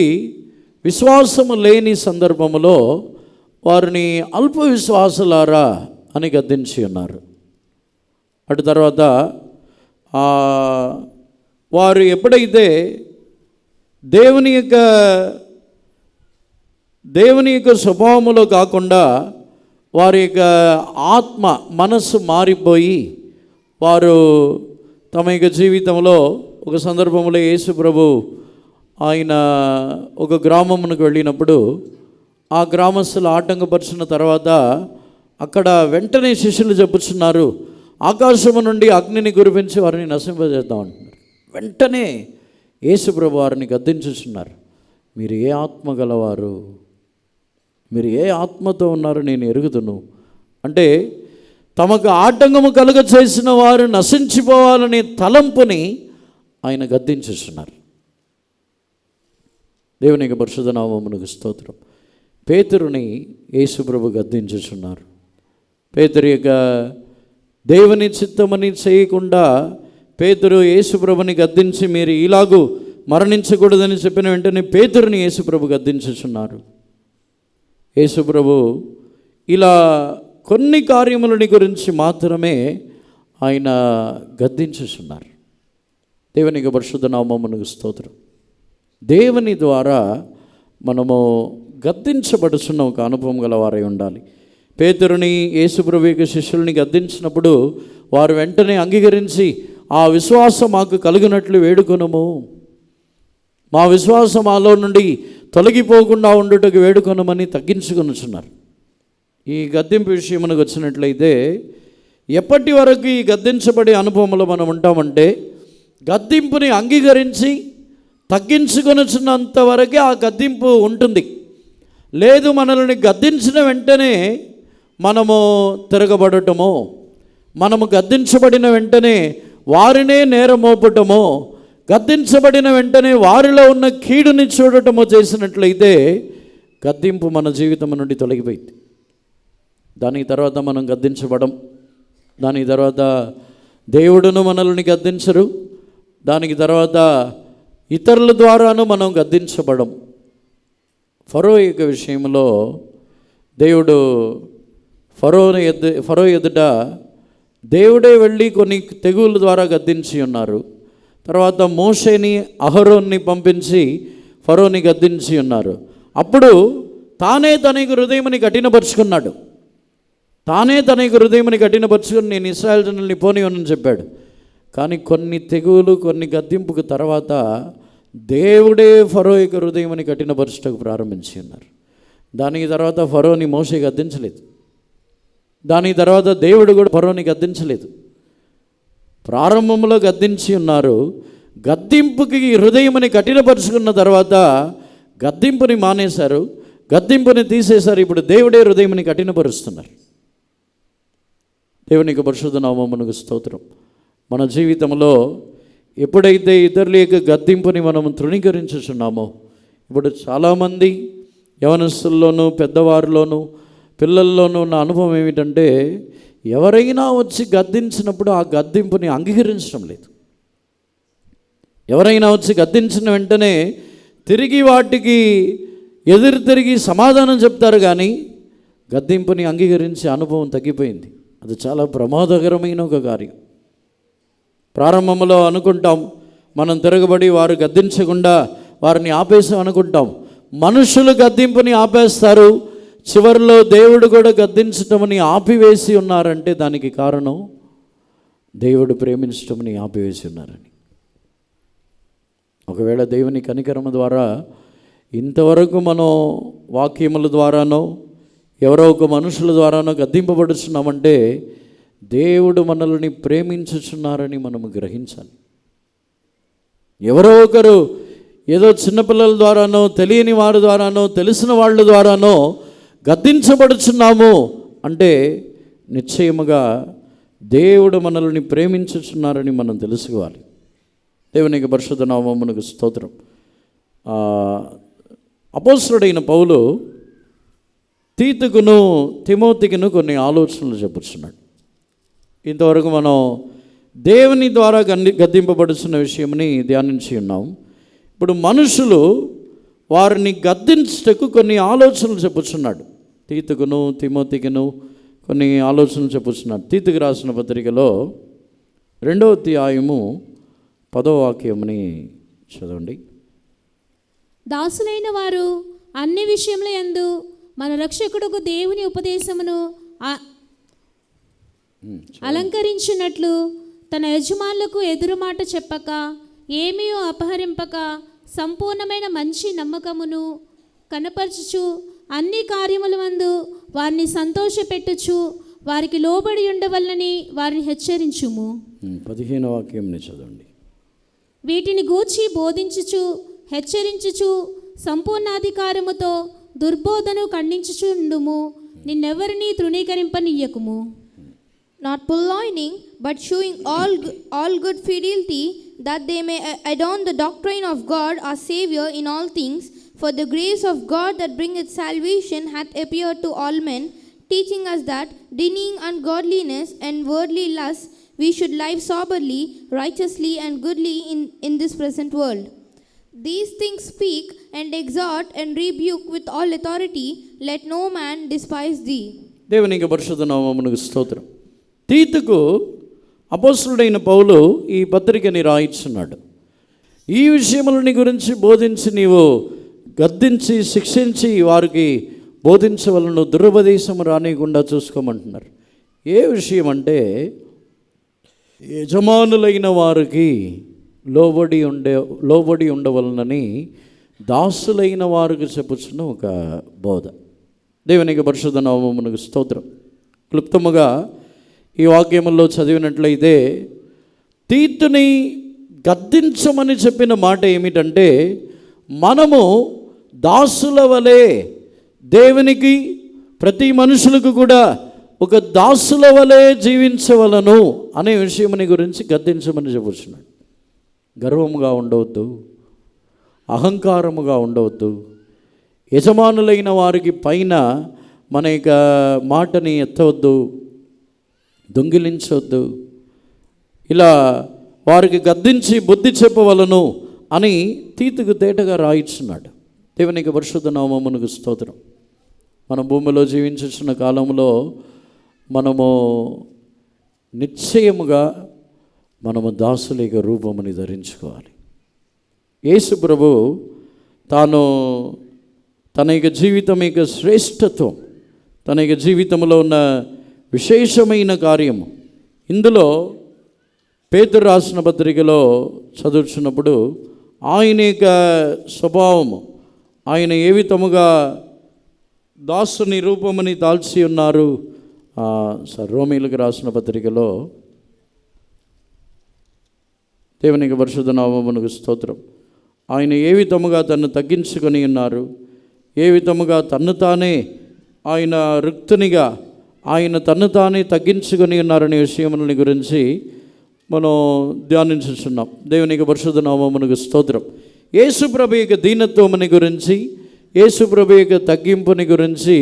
A: విశ్వాసము లేని సందర్భములో వారిని అల్ప విశ్వాసులారా అని గద్దించి ఉన్నారు. అటు తర్వాత వారు ఎప్పుడైతే దేవుని యొక్క స్వభావములో కాకుండా వారి యొక్క ఆత్మ మనస్సు మారిపోయి వారు తమ యొక్క జీవితంలో ఒక సందర్భంలో యేసు ప్రభు ఆయన ఒక గ్రామమునకు వెళ్ళినప్పుడు ఆ గ్రామస్తులు ఆటంకపరిచిన తర్వాత అక్కడ వెంటనే శిష్యులు చెప్పుచున్నారు, ఆకాశము నుండి అగ్నిని కురిపించి వారిని నశింపజేద్దాం అంటున్నారు. వెంటనే యేసు ప్రభు వారిని గద్దించుచున్నారు. మీరు ఏ ఆత్మ గలవారు, మీరు ఏ ఆత్మతో ఉన్నారో నేను ఎరుగుదును. అంటే తమకు ఆటంకము కలుగ చేసిన వారు నశించిపోవాలనే తలంపుని ఆయన గద్దించుచున్నారు. దేవునికి పరిశుద్ధ నామమునకు స్తోత్రం. పేతురుని యేసు ప్రభు గద్దించుచున్నారు. పేతురు యొక్క దేవుని చిత్తమని చేయకుండా పేతురు యేసు ప్రభుని గద్దించి మీరు ఇలాగూ మరణించకూడదని చెప్పిన వెంటనే పేతురుని యేసు ప్రభు గద్దించుచున్నారు. యేసు ప్రభు ఇలా కొన్ని కార్యములని గురించి మాత్రమే ఆయన గద్దించుచున్నారు. దేవునికి పరిశుద్ధ నామమునకు స్తోత్రం. దేవుని ద్వారా మనము గద్దించబడుచున్న ఒక అనుభవం గల వారై ఉండాలి. పేతురుని, యేసుప్రభు యొక్క శిష్యుల్ని గద్దించినప్పుడు వారు వెంటనే అంగీకరించి ఆ విశ్వాసం మాకు కలిగినట్లు వేడుకొనుము, మా విశ్వాసం మాలో నుండి తొలగిపోకుండా ఉండుటకు వేడుకొనమని తగ్గించుకొనుచున్నారు. ఈ గద్దింపు విషయమునకు వచ్చినట్లయితే ఎప్పటి వరకు ఈ గద్దించబడే అనుభవంలో మనం ఉంటామంటే, గద్దింపుని అంగీకరించి తగ్గించుకొనుచున్నంత వరకే ఆ గద్దింపు ఉంటుంది. లేదు, మనల్ని గద్దించిన వెంటనే మనము తిరగబడటమో, మనము గద్దించబడిన వెంటనే వారినే నేరమోపటమో, గద్దించబడిన వెంటనే వారిలో ఉన్న కీడుని చూడటమో చేసినట్లయితే గద్దింపు మన జీవితం నుండి తొలగిపోయింది. దానికి తర్వాత మనం గద్దించబడం, దానికి తర్వాత దేవుడును మనల్ని గద్దించరు, దానికి తర్వాత ఇతరుల ద్వారాను మనం గద్దించబడం. ఫరో యొక్క విషయంలో దేవుడు ఫరో ఎదుట దేవుడే వెళ్ళి కొన్ని తెగుళ్ళ ద్వారా గద్దించి ఉన్నారు. తర్వాత మోషేని, అహరోన్ని పంపించి ఫరోని గద్దించి ఉన్నారు. అప్పుడు తానే తన హృదయముని కఠినపరుచుకున్నాడు. నేను ఇశ్రాయేలు జనుల్ని పోనివ్వనని చెప్పాడు. కానీ కొన్ని తెగులు, కొన్ని గద్దింపుకు తర్వాత దేవుడే ఫరో యొక్క హృదయముని కఠినపరచుటకు ప్రారంభించి ఉన్నారు. దానికి తర్వాత ఫరోని మోషే గద్దించలేదు. దానికి తర్వాత దేవుడు కూడా ఫరోని గద్దించలేదు. ప్రారంభంలో గద్దించి ఉన్నారు. గద్దింపుకి హృదయముని కఠినపరుచుకున్న తర్వాత గద్దింపుని మానేశారు, గద్దింపుని తీసేశారు. ఇప్పుడు దేవుడే హృదయముని కఠినపరుస్తున్నారు. దేవునికి పరిశుద్ధ నామమునకు స్తోత్రం. మన జీవితంలో ఎప్పుడైతే ఇతరుల యొక్క గద్దింపుని మనం తృణీకరించుచున్నామో, ఇప్పుడు చాలామంది యవనస్తుల్లోనూ, పెద్దవారిలోనూ, పిల్లల్లోనూ ఉన్న అనుభవం ఏమిటంటే, ఎవరైనా వచ్చి గద్దించినప్పుడు ఆ గద్దింపుని అంగీకరించడం లేదు. ఎవరైనా వచ్చి గద్దించిన వెంటనే తిరిగి వాటికి ఎదురు తిరిగి సమాధానం చెప్తారు, కానీ గద్దింపుని అంగీకరించే అనుభవం తగ్గిపోయింది. అది చాలా ప్రమాదకరమైన ఒక కార్యం. ప్రారంభంలో అనుకుంటాం మనం తిరగబడి వారు గద్దించకుండా వారిని ఆపేసాం అనుకుంటాం. మనుషులు గద్దింపుని ఆపేస్తారు, చివరిలో దేవుడు కూడా గద్దించటమని ఆపివేసి ఉన్నారంటే దానికి కారణం దేవుడు ప్రేమించటమని ఆపివేసి ఉన్నారని. ఒకవేళ దేవుని కనికరమ ద్వారా ఇంతవరకు మనం వాక్యముల ద్వారానో ఎవరో ఒక మనుషుల ద్వారానో గద్దింపబడుచున్నామంటే దేవుడు మనల్ని ప్రేమించుచున్నారని మనము గ్రహించాలి. ఎవరో ఒకరు ఏదో చిన్నపిల్లల ద్వారానో, తెలియని వారి ద్వారానో, తెలిసిన వాళ్ళ ద్వారానో గద్దించబడుచున్నాము అంటే నిశ్చయముగా దేవుడు మనల్ని ప్రేమించుచున్నారని మనం తెలుసుకోవాలి. దేవునికి పరిశుద్ధ నామమునకు స్తోత్రం. అపోస్తలుడైన పౌలు తీతుకును, తిమోతికును కొన్ని ఆలోచనలు చెప్పుచున్నాడు. ఇంతవరకు మనం దేవుని ద్వారా గద్దింపబడుతున్న విషయంని ధ్యానించి ఉన్నాం. ఇప్పుడు మనుషులు వారిని గద్దించుటకు కొన్ని ఆలోచనలు చెప్పుచున్నాడు. తీతుకును, తిమోతికును కొన్ని ఆలోచనలు చెప్పుచున్నాడు. తీతుకు రాసిన పత్రికలో 2వ అధ్యాయము 10వ వాక్యముని చదవండి.
B: దాసులైన వారు అన్ని విషయముల యందు మన రక్షకుడుకు దేవుని ఉపదేశమును అలంకరించినట్లు తన యజమానులకు ఎదురుమాట చెప్పక, ఏమీ అపహరింపక, సంపూర్ణమైన మంచి నమ్మకమును కనపరచుచు అన్ని కార్యముల మందు వారిని సంతోషపెట్టుచు వారికి లోబడి ఉండవలనని వారిని హెచ్చరించుము.
A: 15వ వాక్యంని చదవండి.
B: వీటిని గూర్చి బోధించుచు హెచ్చరించుచు సంపూర్ణాధికారముతో దుర్బోధను ఖండించుచుండుము. నిన్నెవరిని తృణీకరింపనీయకుము.
C: Not purloining, but showing all good fidelity, that they may adorn the doctrine of God our Saviour in all things. For the grace of God that bringeth salvation hath appeared to all men, teaching us that, denying ungodliness and worldly lusts, we should live soberly, righteously, and goodly in this present world. These things speak and exhort and rebuke with all authority. Let no man despise thee.
A: దేవునికి పరిశుద్ధ నామమునకు స్తోత్రం. తీతుకు అపోస్తలుడైన పౌలు ఈ పత్రికని రాయించున్నాడు. ఈ విషయములని గురించి బోధించి నీవు గద్దించి శిక్షించి వారికి బోధించవలను, దురుపదేశము రానియకుండా చూసుకోమంటున్నారు. ఏ విషయం అంటే యజమానులైన వారికి లోబడి ఉండవలనని దాసులైన వారికి చెప్పుచున్న ఒక బోధ. దేవునికి పరిశుద్ధ నామమునకు స్తోత్రం. క్లుప్తముగా ఈ వాక్యములో చదివినట్లయితే తీతుని గద్దించమని చెప్పిన మాట ఏమిటంటే, మనము దాసుల వలె దేవునికి, ప్రతి మనుషులకు కూడా ఒక దాసుల వలె జీవించవలను అనే విషయముని గురించి గద్దించమని చెప్పుచున్నాడు. గర్వముగా ఉండవద్దు, అహంకారముగా ఉండవద్దు, యజమానులైన వారికి పైన మన యొక్క మాటని ఎత్తవద్దు, దొంగిలించవద్దు, ఇలా వారికి గద్దించి బుద్ధి చెప్పవలను అని తీతుకు తేటగా రాయిస్తున్నాడు. దేవునికి పరిశుద్ధ నామమునకు స్తోత్రం. మన భూమిలో జీవించుచున్న కాలంలో మనము నిశ్చయముగా మనము దాసులేక రూపముని ధరించుకోవాలి. యేసు ప్రభు తాను తన యొక్క జీవితం యొక్క శ్రేష్టత్వం, తన యొక్క జీవితంలో ఉన్న విశేషమైన కార్యము, ఇందులో పేతురు రాసిన పత్రికలో చదువుతున్నప్పుడు ఆయన యొక్క స్వభావము, ఆయన ఏ విధముగా దాసుని రూపముని దాల్చి ఉన్నారు. రోమీలకు రాసిన పత్రికలో, దేవునికి పరిశుద్ధ నామమునకు స్తోత్రం, ఆయన ఏ విధముగా తన్ను తగ్గించుకొని ఉన్నారు, ఏ విధముగా తన్ను తానే ఆయన రిక్తునిగా ఆయన తన్ను తానే తగ్గించుకొని ఉన్నారనే విషయములని గురించి మనం ధ్యానించుచున్నాం. దేవునికి పరిశుద్ధ నామమునకు స్తోత్రం. యేసు ప్రభు యొక్క దీనత్వముని గురించి, యేసు ప్రభు యొక్క తగ్గింపుని గురించి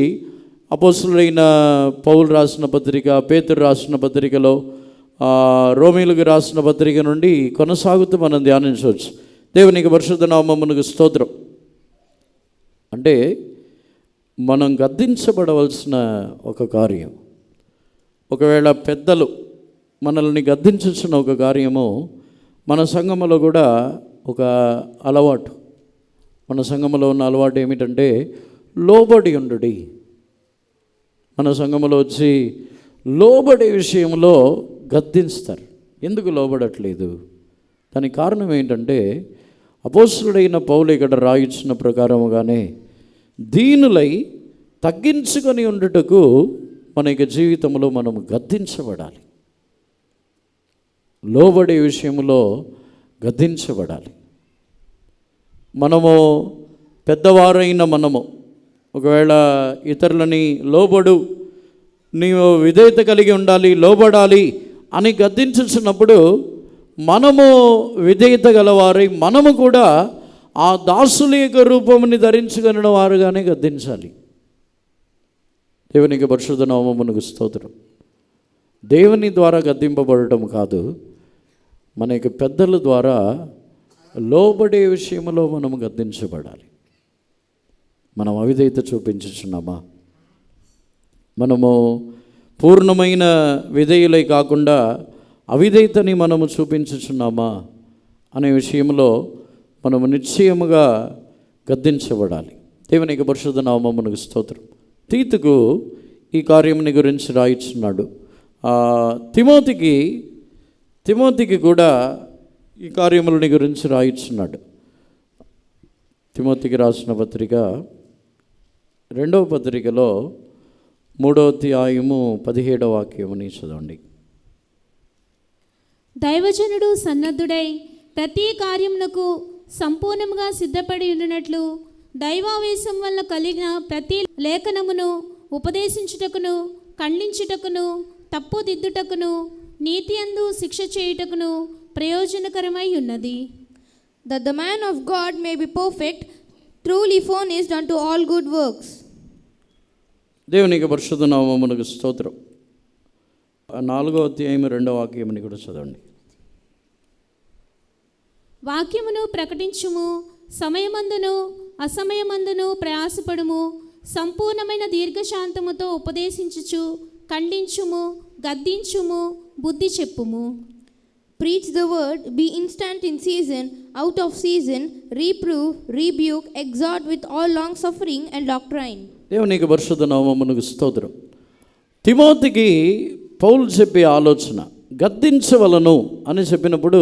A: అపోస్తులైన పౌలు రాసిన పత్రిక, పేతురు రాసిన పత్రికలో, రోమీలకు రాసిన పత్రిక నుండి కొనసాగుతూ మనం ధ్యానించవచ్చు. దేవునికి పరిశుద్ధ నామమునకు స్తోత్రం. అంటే మనం గద్దించబడవలసిన ఒక కార్యం, ఒకవేళ పెద్దలు మనల్ని గద్దించుచున్న ఒక కార్యము, మన సంఘములో కూడా ఒక అలవాటు, మన సంఘములో ఉన్న అలవాటు ఏమిటంటే లోబడి ఉండుడి. మన సంఘములో వచ్చి లోబడే విషయంలో గద్దిస్తారు. ఎందుకు లోబడట్లేదు? దానికి కారణం ఏంటంటే అపోస్తులుడైన పౌలు ఇక్కడ రాయించిన ప్రకారముగానే దీనులై తగ్గించుకొని ఉండుటకు మన యొక్క జీవితంలో మనం గద్దించబడాలి. లోబడే విషయంలో గద్దించబడాలి. మనము పెద్దవారైన మనము ఒకవేళ ఇతరులని లోబడు, నీవు విధేయత కలిగి ఉండాలి, లోబడాలి అని గద్దించుచున్నప్పుడు మనము విధేయత గలవారై మనము కూడా ఆ దాసుల యొక్క రూపముని ధరించుకున్న వారుగానే గద్దించాలి. దేవునికి పరిశుద్ధ నామమునకు స్తోత్రం. దేవుని ద్వారా గద్దింపబడటం కాదు, మన యొక్క పెద్దల ద్వారా లోబడే విషయంలో మనము గద్దించబడాలి. మనం అవిధేయత చూపించుచున్నామా? మనము పూర్ణమైన విధేయులై కాకుండా అవిధేయతని మనము చూపించుచున్నామా అనే విషయంలో మనము నిశ్చయముగా గద్దించబడాలి. దేవునికి పరిశుద్ధ నామమునకు స్తోత్రం. తీతుకు ఈ కార్యముని గురించి రాయిస్తున్నాడు. తిమోతికి కూడా ఈ కార్యములని గురించి రాయిస్తున్నాడు. తిమోతికి రాసిన పత్రిక 2వ పత్రికలో 3వ అధ్యాయము 17వ వాక్యముని చదవండి.
B: దైవజనుడు సన్నద్ధుడై ప్రతి కార్యమునకు సంపూర్ణముగా సిద్ధపడి ఉండినట్లు దైవావేశం వల్ల కలిగిన ప్రతి లేఖనమును ఉపదేశించుటకును, ఖండించుటకును, తప్పుదిద్దుటకును, నీతి అందు శిక్ష చేయుటకును ప్రయోజనకరమై ఉన్నది.
C: That the man of God may be perfect, truly furnished unto all good works.
A: దేవునికి పరిశుద్ధ నామమునకు స్తోత్రం. 4వ అధ్యాయం 2వ వాక్యముని కూడా చదవండి.
B: వాక్యమును ప్రకటించుము, సమయమందును అసమయమందును ప్రయాసపడుము, సంపూర్ణమైన దీర్ఘశాంతముతో ఉపదేశించుచు, ఖండించుము, గద్దించుము, బుద్ధి చెప్పుము.
C: Preach the word, be instant in season, out of season, reprove, rebuke, exhort with all long suffering and doctrine.
A: దేవునికి పరిశుద్ధ నామమునకు స్తోత్రం. తిమోతికి పౌలు చెప్పే ఆలోచన, గద్దించవలను అని చెప్పినప్పుడు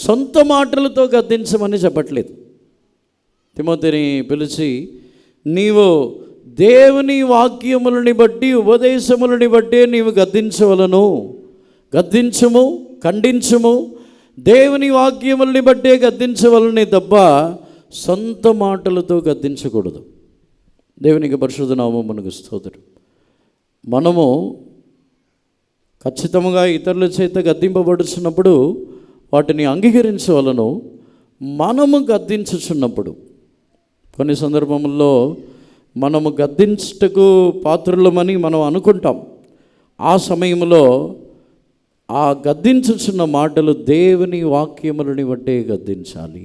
A: సొంత మాటలతో గద్దించమని చెప్పట్లేదు. తిమోతిని పిలిచి, నీవు దేవుని వాక్యములని బట్టి, ఉపదేశములని బట్టి నీవు గద్దించవలను, గద్దించుము, ఖండించుము, దేవుని వాక్యములని బట్టే గద్దించవలనే తప్ప సొంత మాటలతో గద్దించకూడదు. దేవునికి పరిశుద్ధ నామమునకు స్తోత్రం. మనము ఖచ్చితంగా ఇతరుల చేత గద్దింపబడుచున్నప్పుడు వాటిని అంగీకరించవలను. మనము గద్దించుచున్నప్పుడు కొన్ని సందర్భముల్లో మనము గద్దించుటకు పాత్రులమని మనం అనుకుంటాం. ఆ సమయంలో ఆ గద్దించుచున్న మాటలు దేవుని వాక్యములని బట్టే గద్దించాలి.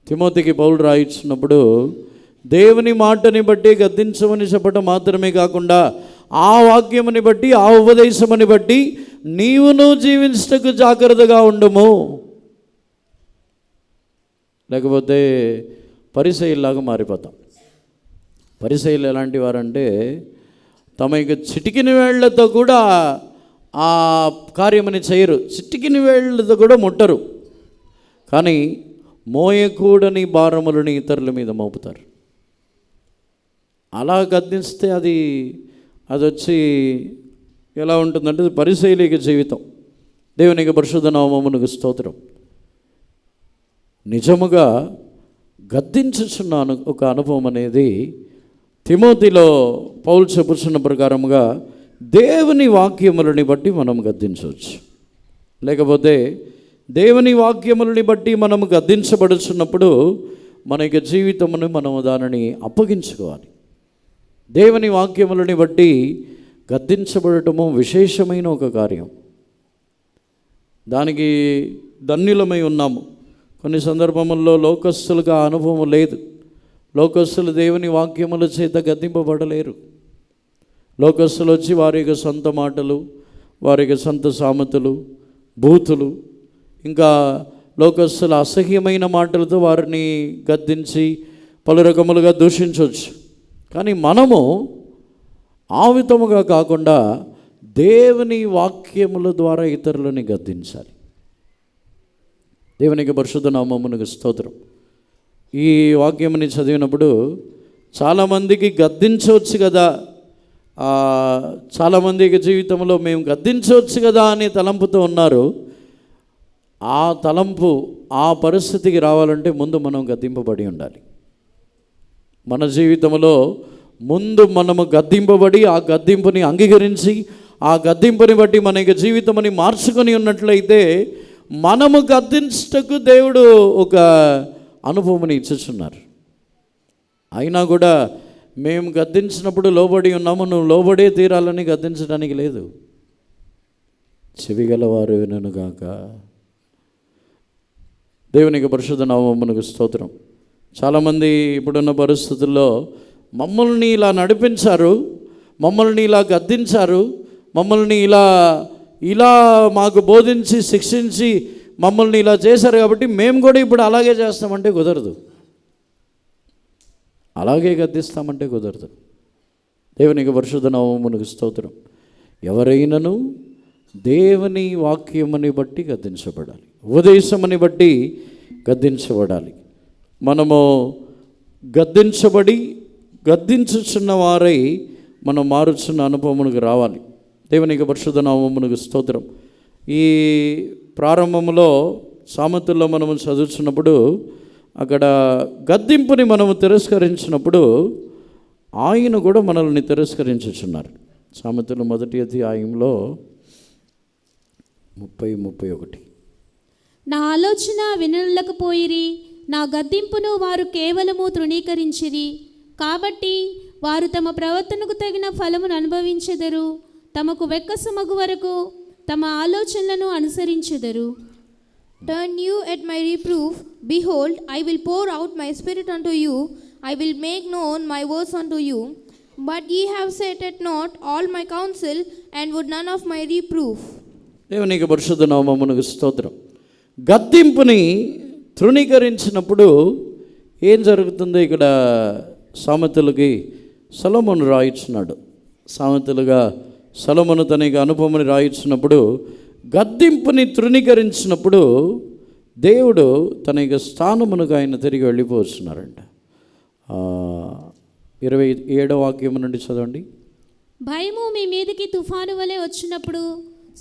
A: తిమోతికి పౌలు రాయించినప్పుడు దేవుని మాటని బట్టి గద్దించమని చెప్పడం మాత్రమే కాకుండా ఆ వాక్యముని బట్టి, ఆ ఉపదేశముని బట్టి నీవును జీవించటకు జాగ్రత్తగా ఉండుము. లేకపోతే పరిసయ్యులాగా మారిపోతాం. పరిసయ్యులు ఎలాంటి వారంటే తమ యొక్క చిటికిన వేళ్లతో కూడా ఆ కార్యమని చేయరు, చిటికిన వేళ్లతో కూడా ముట్టరు, కానీ మోయకూడని భారములని ఇతరుల మీద మోపుతారు. అలా గద్దిస్తే అది వచ్చి ఎలా ఉంటుందంటే పరిసయ్యుల జీవితం. దేవునికి పరిశుద్ధ నామమునకు స్తోత్రం. నిజముగా గద్దించుచున్న ఒక అనుభవం అనేది తిమోతిలో పౌలు చెప్పుచున్న ప్రకారముగా దేవుని వాక్యములని బట్టి మనం గద్దించవచ్చు. లేకపోతే దేవుని వాక్యములని బట్టి మనం గద్దించబడుచున్నప్పుడు మన యొక్క జీవితమును మనం దానిని అప్పగించుకోవాలి. దేవుని వాక్యములని బట్టి గద్దించబడటము విశేషమైన ఒక కార్యం. దానికి ధన్యులమై ఉన్నాము. కొన్ని సందర్భముల్లో లోకస్తులకు ఆ అనుభవం లేదు. లోకస్తులు దేవుని వాక్యముల చేత గద్దింపబడలేరు. లోకస్తులు వచ్చి వారి యొక్క సొంత మాటలు, వారి యొక్క సొంత సామెతలు, బూతులు, ఇంకా లోకస్తుల అసహ్యమైన మాటలతో వారిని గద్దించి పలు రకములుగా దూషించవచ్చు. కానీ మనము ఆ విధముగా కాకుండా దేవుని వాక్యముల ద్వారా ఇతరులని గద్దించాలి. దేవునికి పరిశుద్ధ నామమునకు స్తోత్రం. ఈ వాక్యముని చదివినప్పుడు చాలామందికి గద్దించవచ్చు కదా, చాలామందికి జీవితంలో మేము గద్దించవచ్చు కదా అనే తలంపుతో ఉన్నారు. ఆ తలంపు, ఆ పరిస్థితికి రావాలంటే ముందు మనం గద్దింపబడి ఉండాలి. మన జీవితంలో ముందు మనము గద్దింపబడి ఆ గద్దింపుని అంగీకరించి ఆ గద్దింపుని బట్టి మన యొక్క జీవితముని మార్చుకొని ఉన్నట్లయితే మనము గద్దించటకు దేవుడు ఒక అనుభవం ఇచ్చుచున్నారు. అయినా కూడా మేము గద్దించినప్పుడు లోబడి ఉన్నాము, నువ్వు లోబడే తీరాలని గద్దించడానికి లేదు. చెవిగలవారు వినుగాక. దేవునికి పరిశుద్ధ నామమునకు స్తోత్రం. చాలామంది ఇప్పుడున్న పరిస్థితుల్లో మమ్మల్ని ఇలా నడిపించారు, మమ్మల్ని ఇలా గద్దించారు, మమ్మల్ని ఇలా మాకు బోధించి శిక్షించి మమ్మల్ని ఇలా చేశారు కాబట్టి మేము కూడా ఇప్పుడు అలాగే చేస్తామంటే కుదరదు, అలాగే గద్దిస్తామంటే కుదరదు. దేవునికి పరిశుద్ధ నామమునకు స్తోత్రం. ఎవరైనాను దేవుని వాక్యముని బట్టి గద్దించబడాలి, ఉపదేశముని బట్టి గద్దించబడాలి. మనము గద్దించుచున్న వారై మనం మారుచున్న అనుభవమునకు రావాలి. దేవునికి పరిశుద్ధ నామమునకు స్తోత్రం. ఈ ప్రారంభంలో సామెతల్లో మనము చదువుతున్నప్పుడు అక్కడ గద్దింపుని మనము తిరస్కరించినప్పుడు ఆయన కూడా మనల్ని తిరస్కరించుచున్నారు. సామెతలు 1వ అధ్యాయంలో 30-31.
B: నా ఆలోచన వినలేకపోయిరి, నా గద్దింపును వారు కేవలము తృణీకరించిరి. కాబట్టి వారు తమ ప్రవర్తనకు తగిన ఫలమును అనుభవించెదరు, తమకు వెక్కసమగు వరకు తమ ఆలోచనలను అనుసరించెదరు.
C: Turn you at my reproof, behold, I will pour out my spirit unto you, I will make known my words unto you. But ye have set at naught all my counsel, and would none of my reproof.
A: దేవునికి పరిశుద్ధ నామమునకు స్తోత్రం. గద్దింపుని తృణీకరించినప్పుడు ఏం జరుగుతుందో ఇక్కడ సామెతలకి సొలొమోను రాయించున్నాడు. సామెతలుగా సొలొమోను తన యొక్క అనుభవాన్ని రాయించినప్పుడు గద్దింపుని తృణీకరించినప్పుడు దేవుడు తన యొక్క స్థానమునకు ఆయన తిరిగి వెళ్ళిపోతున్నారంట. 27వ వాక్యం నుండి చదవండి.
B: భయము మీ మీదకి తుఫాను వలె వచ్చినప్పుడు,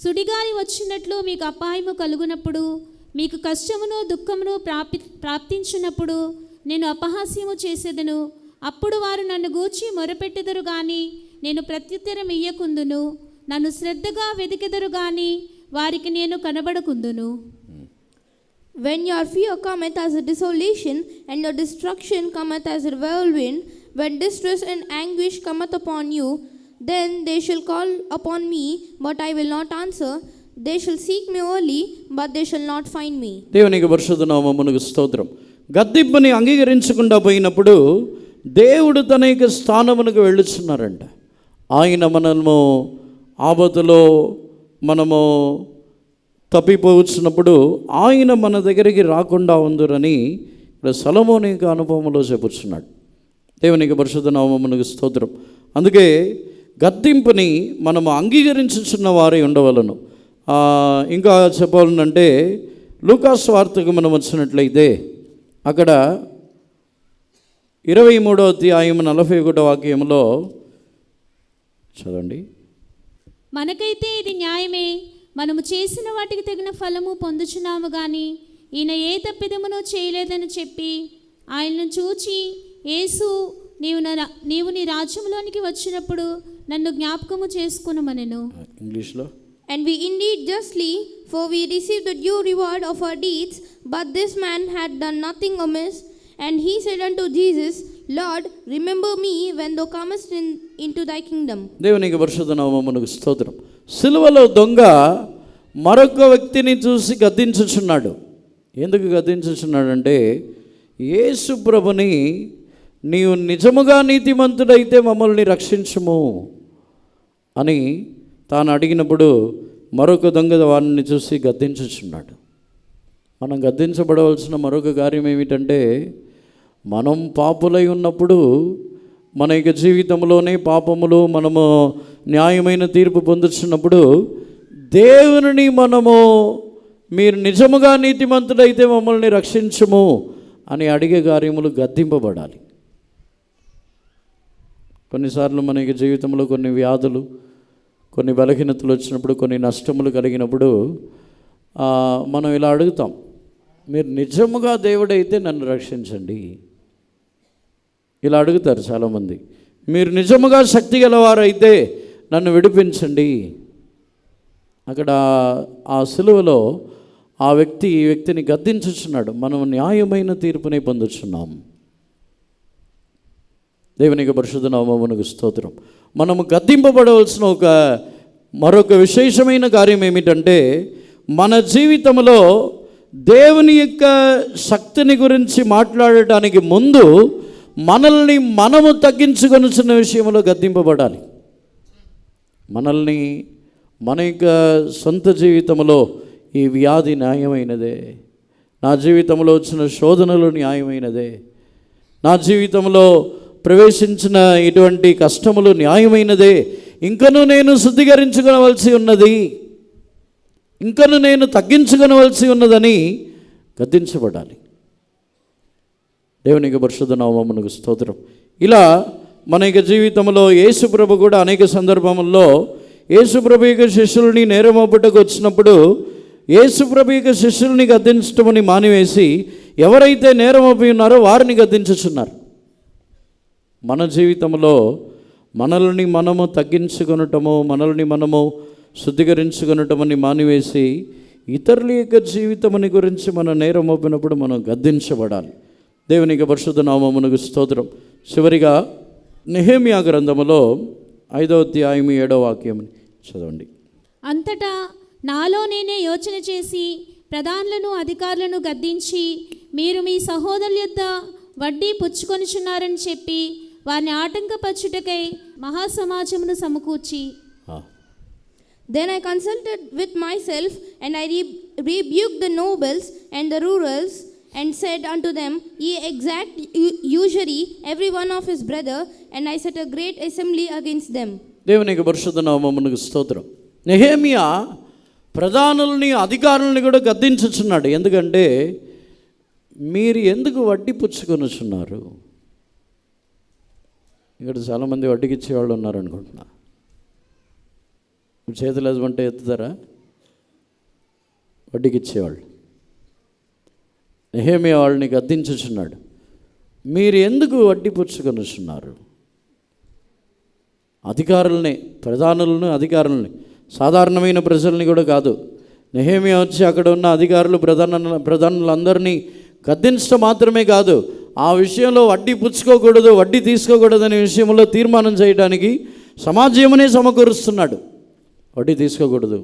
B: సుడిగాలి వచ్చినట్లు మీకు అపాయము కలుగునప్పుడు, మీకు కష్టమును దుఃఖమును ప్రాప్తించినప్పుడు నేను అపహాస్యము చేసేదను. అప్పుడు వారు నన్ను గూర్చి మొరపెట్టెదరు గాని నేను ప్రత్యుత్తరం ఇయ్యకుందును. నన్ను శ్రద్ధగా వెతికెదరు గాని వారికి నేను కనబడకుందును.
C: When your fear cometh as a desolation, and your destruction cometh as a whirlwind, when distress and anguish cometh upon you, then they shall call upon me, but I will not answer. They shall seek me early, but they shall not find me.
A: దేవునికి పరిశుద్ధ నామమునకు స్తోత్రం. గద్దింపుని అంగీకరించకుండా పోయినప్పుడు దేవుడు తన యొక్క స్థానమునకు వెళ్ళుచున్నారంట. ఆయన మనము ఆపదలో మనము తప్పిపోవచ్చినప్పుడు ఆయన మన దగ్గరికి రాకుండా ఉందరని ఇక్కడ సొలొమోను యొక్క అనుభవంలో చెప్పుచున్నాడు. దేవునికి పరిశుద్ధ నామమునకు స్తోత్రం. అందుకే గద్దింపుని మనము అంగీకరించుచున్న వారై ఉండవలను. ఇంకా చెప్పాలంటే లూకాసు వార్తకు మనం వచ్చినట్లయితే అక్కడ 23వ అధ్యాయం 41వ వాక్యంలో చదవండి.
B: మనకైతే ఇది న్యాయమే, మనము చేసిన వాటికి తగిన ఫలము పొందుచున్నాము గాని ఈయన ఏ తప్పిదమును చేయలేదని చెప్పి ఆయనను చూచి, యేసు నీవు నీ రాజ్యంలోనికి వచ్చినప్పుడు నన్ను జ్ఞాపకము చేసుకొనుమనెను.
A: ఇంగ్లీష్లో,
C: And we indeed justly, for we received the due reward of our deeds, but this man had done nothing amiss. And he said unto Jesus, Lord, remember me when thou comest into thy kingdom.
A: దేవునికి పరిశుద్ధ నామమునకు స్తోత్రం. సిలువలో దొంగ మరొక వ్యక్తిని చూసి గద్దించుచున్నాడు. ఎందుకు గద్దించుచున్నాడంటే, యేసు ప్రభుని నీవు నిజముగా నీతిమంతుడైతే మమ్మల్ని రక్షించుము అని తాను అడిగినప్పుడు మరొక దొంగ వారిని చూసి గద్దించుచున్నాడు. మనం గద్దించబడవలసిన మరొక కార్యం ఏమిటంటే, మనం పాపులై ఉన్నప్పుడు మన యొక్క జీవితంలోనే పాపములు మనము న్యాయమైన తీర్పు పొందుతున్నప్పుడు దేవుని మనము మీరు నిజముగా నీతిమంతుడైతే మమ్మల్ని రక్షించుము అని అడిగే కార్యములు గద్దింపబడాలి. కొన్నిసార్లు మన యొక్క జీవితంలో కొన్ని వ్యాధులు, కొన్ని బలహీనతలు వచ్చినప్పుడు, కొన్ని నష్టములు కలిగినప్పుడు మనం ఇలా అడుగుతాం, మీరు నిజముగా దేవుడైతే నన్ను రక్షించండి. ఇలా అడుగుతారు చాలామంది. మీరు నిజముగా శక్తి గలవారైతే నన్ను విడిపించండి. అక్కడ ఆ సిలువలో ఆ వ్యక్తి ఈ వ్యక్తిని గద్దించుచున్నాడు. మనం న్యాయమైన తీర్పుని పొందుచున్నాం. దేవునికి పరిశుద్ధ నామమునకు స్తోత్రం. మనము గద్దింపబడవలసిన మరొక విశేషమైన కార్యం ఏమిటంటే, మన జీవితంలో దేవుని యొక్క శక్తిని గురించి మాట్లాడటానికి ముందు మనల్ని మనము తగ్గించుకొనుచున్న విషయంలో గద్దింపబడాలి. మనల్ని మన యొక్క సొంత జీవితంలో ఈ వ్యాధి న్యాయమైనదే, నా జీవితంలో వచ్చిన శోధనలు న్యాయమైనదే, నా జీవితంలో ప్రవేశించిన ఇటువంటి కష్టములు న్యాయమైనదే, ఇంకనూ నేను శుద్ధీకరించుకోవలసి ఉన్నది, ఇంకను నేను తగ్గించుకొనవలసి ఉన్నదని గద్దించబడాలి. దేవునికి పరిశుద్ధ నామమునకు స్తోత్రం. ఇలా మన యొక్క జీవితంలో యేసుప్రభు కూడా అనేక సందర్భముల్లో యేసుప్రభు యొక్క శిష్యుల్ని నేరమోపుటకు వచ్చినప్పుడు యేసుప్రభు యొక్క శిష్యుల్ని గద్దించటమని మానివేసి ఎవరైతే నేరమోపి ఉన్నారో వారిని గద్దించుచున్నారు. మన జీవితంలో మనల్ని మనము తగ్గించుకొనటము, మనల్ని మనము శుద్ధీకరించుకొనటమని మానివేసి ఇతరుల యొక్క జీవితముని గురించి మనం నేరం మోపినప్పుడు మనం గద్దించబడాలి. దేవునికి పరిశుద్ధ నామమునకు స్తోత్రం. చివరిగా నెహెమ్యా గ్రంథములో 5వ అధ్యాయం 7వ వాక్యం చదవండి.
B: అంతటా నాలో నేనే యోచన చేసి ప్రధానులను అధికారులను గద్దించి, మీరు మీ సహోదరుల యొద్ద వడ్డీ పుచ్చుకొనిచున్నారని చెప్పి వారిని ఆటంకపరచుటకై మహాసమాజమును సమకూర్చి.
C: Then I consulted with myself, and I rebuked the nobles and the rulers, and said unto them, Ye exact usury every one of his brother, and I set a great assembly against them.
A: దేవునికి పరిశుద్ధ నామమునకు స్తోత్రం. Nehemiah ప్రధానుల్ని అధికారుల్ని కూడా గద్దించుచున్నాడు. ఎందుకంటే మీరు ఎందుకు వడ్డీ పుచ్చుకొనుచున్నారు? ఇక్కడ చాలామంది వడ్డీకి ఇచ్చేవాళ్ళు ఉన్నారనుకుంటున్నా. చేతులు ఎదుమంటే ఎత్తుతారా? వడ్డీకి ఇచ్చేవాళ్ళు. నెహెమియా వాళ్ళని గద్దించుచున్నాడు. మీరు ఎందుకు వడ్డీ పుచ్చుకొనుచున్నారు? అధికారుల్ని, ప్రధానులను, అధికారుల్ని, సాధారణమైన ప్రజల్ని కూడా కాదు. నెహెమియా వచ్చి అక్కడ ఉన్న అధికారులు, ప్రధానులందరినీ గద్దించడం మాత్రమే కాదు, ఆ విషయంలో వడ్డీ పుచ్చుకోకూడదు, వడ్డీ తీసుకోకూడదు అనే విషయంలో తీర్మానం చేయడానికి సమాజమునే సమకూరుస్తున్నాడు. వడ్డీ తీసుకోకూడదు.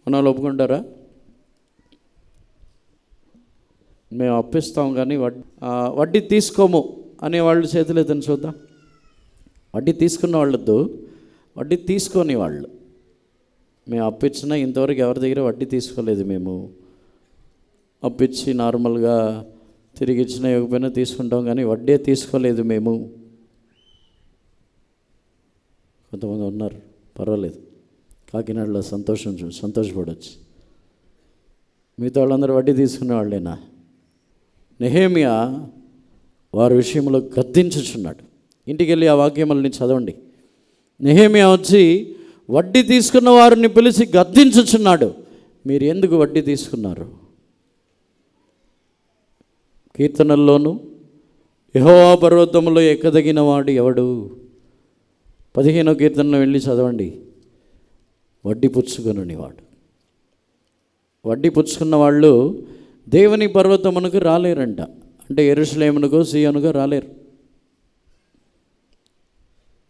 A: మన వాళ్ళు ఒప్పుకుంటారా? మేము అప్పిస్తాం కానీ వడ్డీ తీసుకోము అనేవాళ్ళు చేతులు ఎత్తని చూద్దాం. వడ్డీ తీసుకున్న వాళ్ళతో వడ్డీ తీసుకొని వాళ్ళు, మేము అప్పిచ్చినా ఇంతవరకు ఎవరి దగ్గర వడ్డీ తీసుకోలేదు. మేము అప్పిచ్చి నార్మల్గా తిరిగి ఇచ్చినా ఇవ్వకపోయినా తీసుకుంటాం కానీ వడ్డీ తీసుకోలేదు మేము. కొంతమంది ఉన్నారు, పర్వాలేదు, కాకినాడలో సంతోషపడవచ్చు. మిగతా వాళ్ళందరూ వడ్డీ తీసుకునే వాళ్ళేనా? నెహెమియా వారి విషయంలో గద్దించుచున్నాడు. ఇంటికి వెళ్ళి ఆ వాక్యములని చదవండి. నెహెమియా వచ్చి వడ్డీ తీసుకున్న వారిని పిలిచి గద్దించుచున్నాడు. మీరు ఎందుకు వడ్డీ తీసుకున్నారు? కీర్తనల్లోనూ యెహోవా పర్వతములో ఎక్కదగిన వాడు ఎవడు? 15వ కీర్తనలో వెళ్ళి చదవండి. వడ్డీ పుచ్చుకొనని వాడు. వడ్డీ పుచ్చుకున్న వాళ్ళు దేవుని పర్వతమునకు రాలేరంట. అంటే యెరూషలేమునకో సీయోనుకో రాలేరు.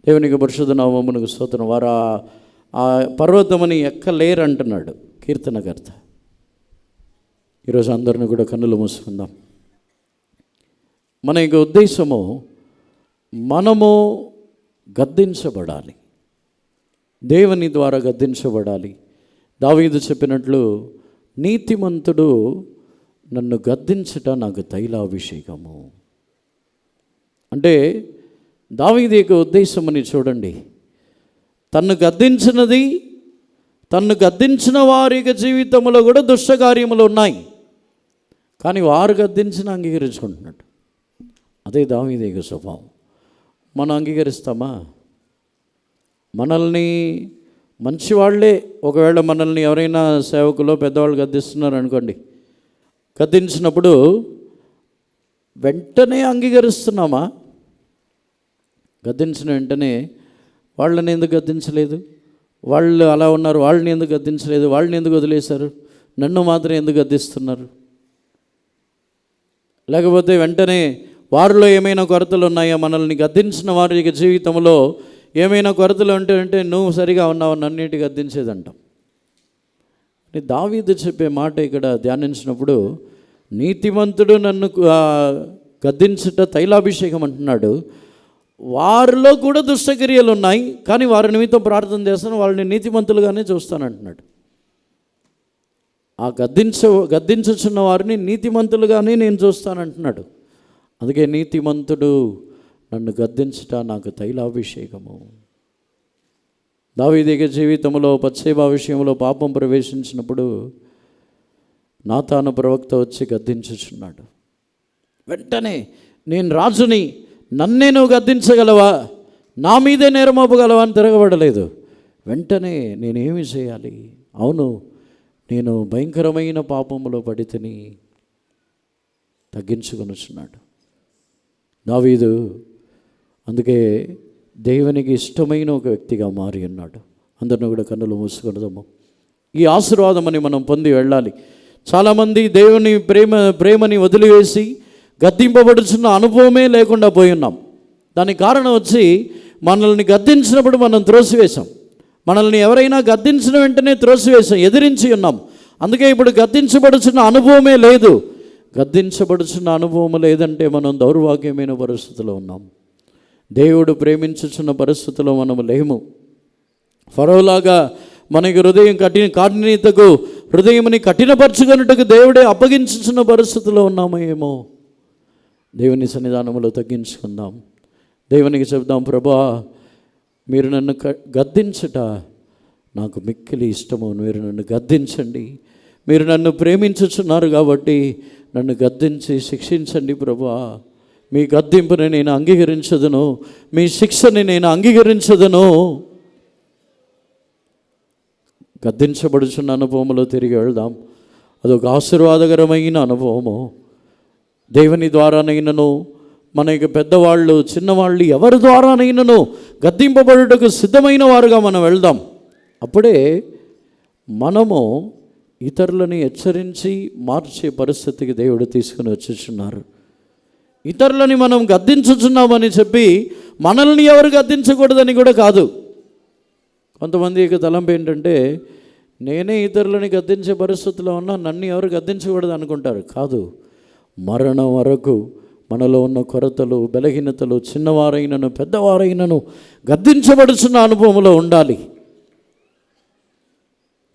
A: దేవునికి పరిశుద్ధ నామమునకు స్తోత్రం. వారు ఆ పర్వతముని ఎక్కలేరంటున్నాడు కీర్తనకర్త. ఈరోజు అందరిని కూడా కన్నులు మూసుకుందాం. మన యొక్క ఉద్దేశము, మనము గద్దించబడాలి, దేవుని ద్వారా గద్దించబడాలి. దావీదు చెప్పినట్లు, నీతిమంతుడు నన్ను గద్దించుట నాకు తైలాభిషేకము. అంటే దావీదు యొక్క ఉద్దేశం అని చూడండి. తన్ను గద్దించినది, తన్ను గద్దించిన వారి యొక్క జీవితంలో కూడా దుష్టకార్యములు ఉన్నాయి, కానీ వారు గద్దించిన అంగీకరించుకుంటున్నాడు. అదే దావీదు యొక్క స్వభావం. మనం అంగీకరిస్తామా? మనల్ని మంచివాళ్లే, ఒకవేళ మనల్ని ఎవరైనా సేవకులో పెద్దవాళ్ళు గద్దిస్తున్నారు అనుకోండి, గద్దించినప్పుడు వెంటనే అంగీకరిస్తున్నామా? గద్దించిన వెంటనే వాళ్ళని ఎందుకు గద్దించలేదు, వాళ్ళు అలా ఉన్నారు, వాళ్ళని ఎందుకు గద్దించలేదు, వాళ్ళని ఎందుకు వదిలేశారు, నన్ను మాత్రం ఎందుకు గద్దిస్తున్నారు? లేకపోతే వెంటనే వారిలో ఏమైనా కొరతలు ఉన్నాయా, మనల్ని గద్దించిన వారి జీవితంలో ఏమైనా కొరతలు అంటే నువ్వు సరిగా ఉన్నావు, నన్నిటి గద్దించేదంటాం. దావీదు చెప్పే మాట ఇక్కడ ధ్యానించినప్పుడు, నీతిమంతుడు నన్ను గద్దించుట తైలాభిషేకం అంటున్నాడు. వారిలో కూడా దుష్టక్రియలు ఉన్నాయి, కానీ వారి నిమిత్తం ప్రార్థన చేస్తాను, వాళ్ళని నీతిమంతులుగానే చూస్తానంటున్నాడు. ఆ గద్దించుచున్న వారిని నీతిమంతులుగానే నేను చూస్తానంటున్నాడు. అందుకే నీతిమంతుడు నన్ను గద్దించుట నాకు తైలాభిషేకము. దావీదు జీవితంలో బత్షెబా విషయంలో పాపం ప్రవేశించినప్పుడు నాతాను ప్రవక్త వచ్చి గద్దించుచున్నాడు. వెంటనే, నేను రాజుని, నన్నే నువ్వు గద్దించగలవా, నా మీదే నేరమోపగలవా అని తిరగబడలేదు. వెంటనే నేనేమి చేయాలి? అవును, నేను భయంకరమైన పాపములో పడి తిని తగ్గించుకొనుచున్నాడు దావీదు. అందుకే దేవునికి ఇష్టమైన ఒక వ్యక్తిగా మారి ఉన్నాడు. అందరిని కూడా కన్నులు మూసుకొనదాము. ఈ ఆశీర్వాదం అని మనం పొంది వెళ్ళాలి. చాలామంది దేవుని ప్రేమని వదిలివేసి గద్దింపబడుచున్న అనుభవమే లేకుండా పోయి ఉన్నాం. దానికి కారణం వచ్చి, మనల్ని గద్దించినప్పుడు మనం త్రోసివేశాం. మనల్ని ఎవరైనా గద్దించిన వెంటనే త్రోసివేశాం, ఎదిరించి ఉన్నాం. అందుకే ఇప్పుడు గద్దించబడుచున్న అనుభవమే లేదు. గద్దించబడుచున్న అనుభవం లేదంటే మనం దౌర్భాగ్యమైన పరిస్థితిలో ఉన్నాం. దేవుడు ప్రేమించుచున్న పరిస్థితిలో మనము లేము. ఫరోలాగా మనకి హృదయం కాఠినతకు హృదయముని కఠినపరచుకొనుటకు దేవుడే అప్పగించుచున్న పరిస్థితిలో ఉన్నామో ఏమో. దేవుని సన్నిధానంలో తగ్గించుకుందాం. దేవునికి చెప్దాం, ప్రభా మీరు నన్ను గద్దించుట నాకు మిక్కిలి ఇష్టము. మీరు నన్ను గద్దించండి. మీరు నన్ను ప్రేమించుచున్నారు కాబట్టి నన్ను గద్దించి శిక్షించండి ప్రభా. మీ గద్దింపుని నేను అంగీకరించదును, మీ శిక్షని నేను అంగీకరించదును. గద్దించబడుచున్న అనుభవంలో తిరిగి వెళ్దాం. అదొక ఆశీర్వాదకరమైన అనుభవము. దేవుని ద్వారానైనను, మన యొక్క పెద్దవాళ్ళు చిన్నవాళ్ళు ఎవరి ద్వారానైనను గద్దింపబడుటకు సిద్ధమైన వారుగా మనం వెళ్దాం. అప్పుడే మనము ఇతరులని హెచ్చరించి మార్చే పరిస్థితికి దేవుడు తీసుకుని వచ్చుచున్నారు. ఇతరులని మనం గద్దించుచున్నామని చెప్పి మనల్ని ఎవరు గద్దించకూడదని కూడా కాదు. కొంతమంది యొక్క తలంపు ఏంటంటే, నేనే ఇతరులని గద్దించే పరిస్థితిలో ఉన్నా, నన్ను ఎవరు గద్దించకూడదు అనుకుంటారు. కాదు, మరణం వరకు మనలో ఉన్న కొరతలు, బలహీనతలు, చిన్నవారైనను పెద్దవారైనను గద్దించబడుచున్న అనుభవంలో ఉండాలి.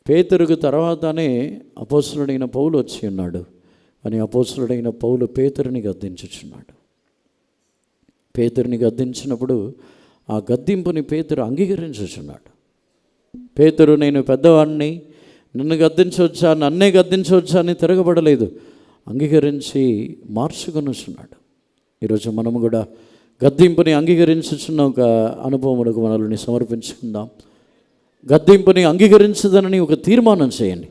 A: పేతురుకు తర్వాతనే అపోస్తలుడైన పౌలు వచ్చి ఉన్నాడు. అని అపోస్తలుడైన పౌలు పేతురుని గద్దించుచున్నాడు. పేతురుని గద్దించినప్పుడు ఆ గద్దింపుని పేతురు అంగీకరించుచున్నాడు. పేతురు నేను పెద్దవాడిని, నన్ను గద్దించవచ్చా, నన్నే గద్దించవచ్చా అని తిరగబడలేదు, అంగీకరించి మార్చుకొనుచున్నాడు. ఈరోజు మనము కూడా గద్దింపుని అంగీకరించుచున్న ఒక అనుభవములకు మనల్ని సమర్పించుకుందాం. గద్దింపుని అంగీకరించదనని ఒక తీర్మానం చేయండి.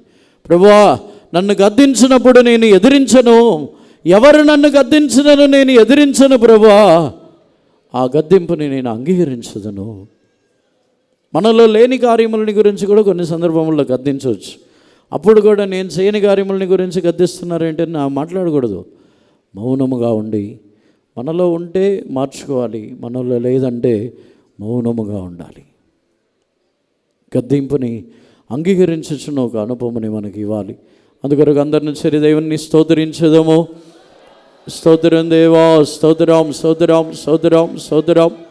A: ప్రభువా నన్ను గద్దించినప్పుడు నేను ఎదిరించను, ఎవరు నన్ను గద్దించినను నేను ఎదిరించను ప్రభువా, ఆ గద్దింపుని నేను అంగీకరించదను. మనలో లేని కార్యములని గురించి కూడా కొన్ని సందర్భముల్లో గద్దించవచ్చు. అప్పుడు కూడా నేను చేయని కార్యములని గురించి గద్దిస్తున్నారంటే నా మాట్లాడకూడదు. మౌనముగా ఉండి, మనలో ఉంటే మార్చుకోవాలి, మనలో లేదంటే మౌనముగా ఉండాలి. గద్దింపుని అంగీకరించుచున్న ఒక అనుభవముని మనకి ఇవ్వాలి. అందుకొరకు అందరిని సరి దేవుని స్తోత్రించదము. స్తోత్రం దేవా, స్తోత్రం స్తోత్రం స్తోత్రం స్తోత్రం.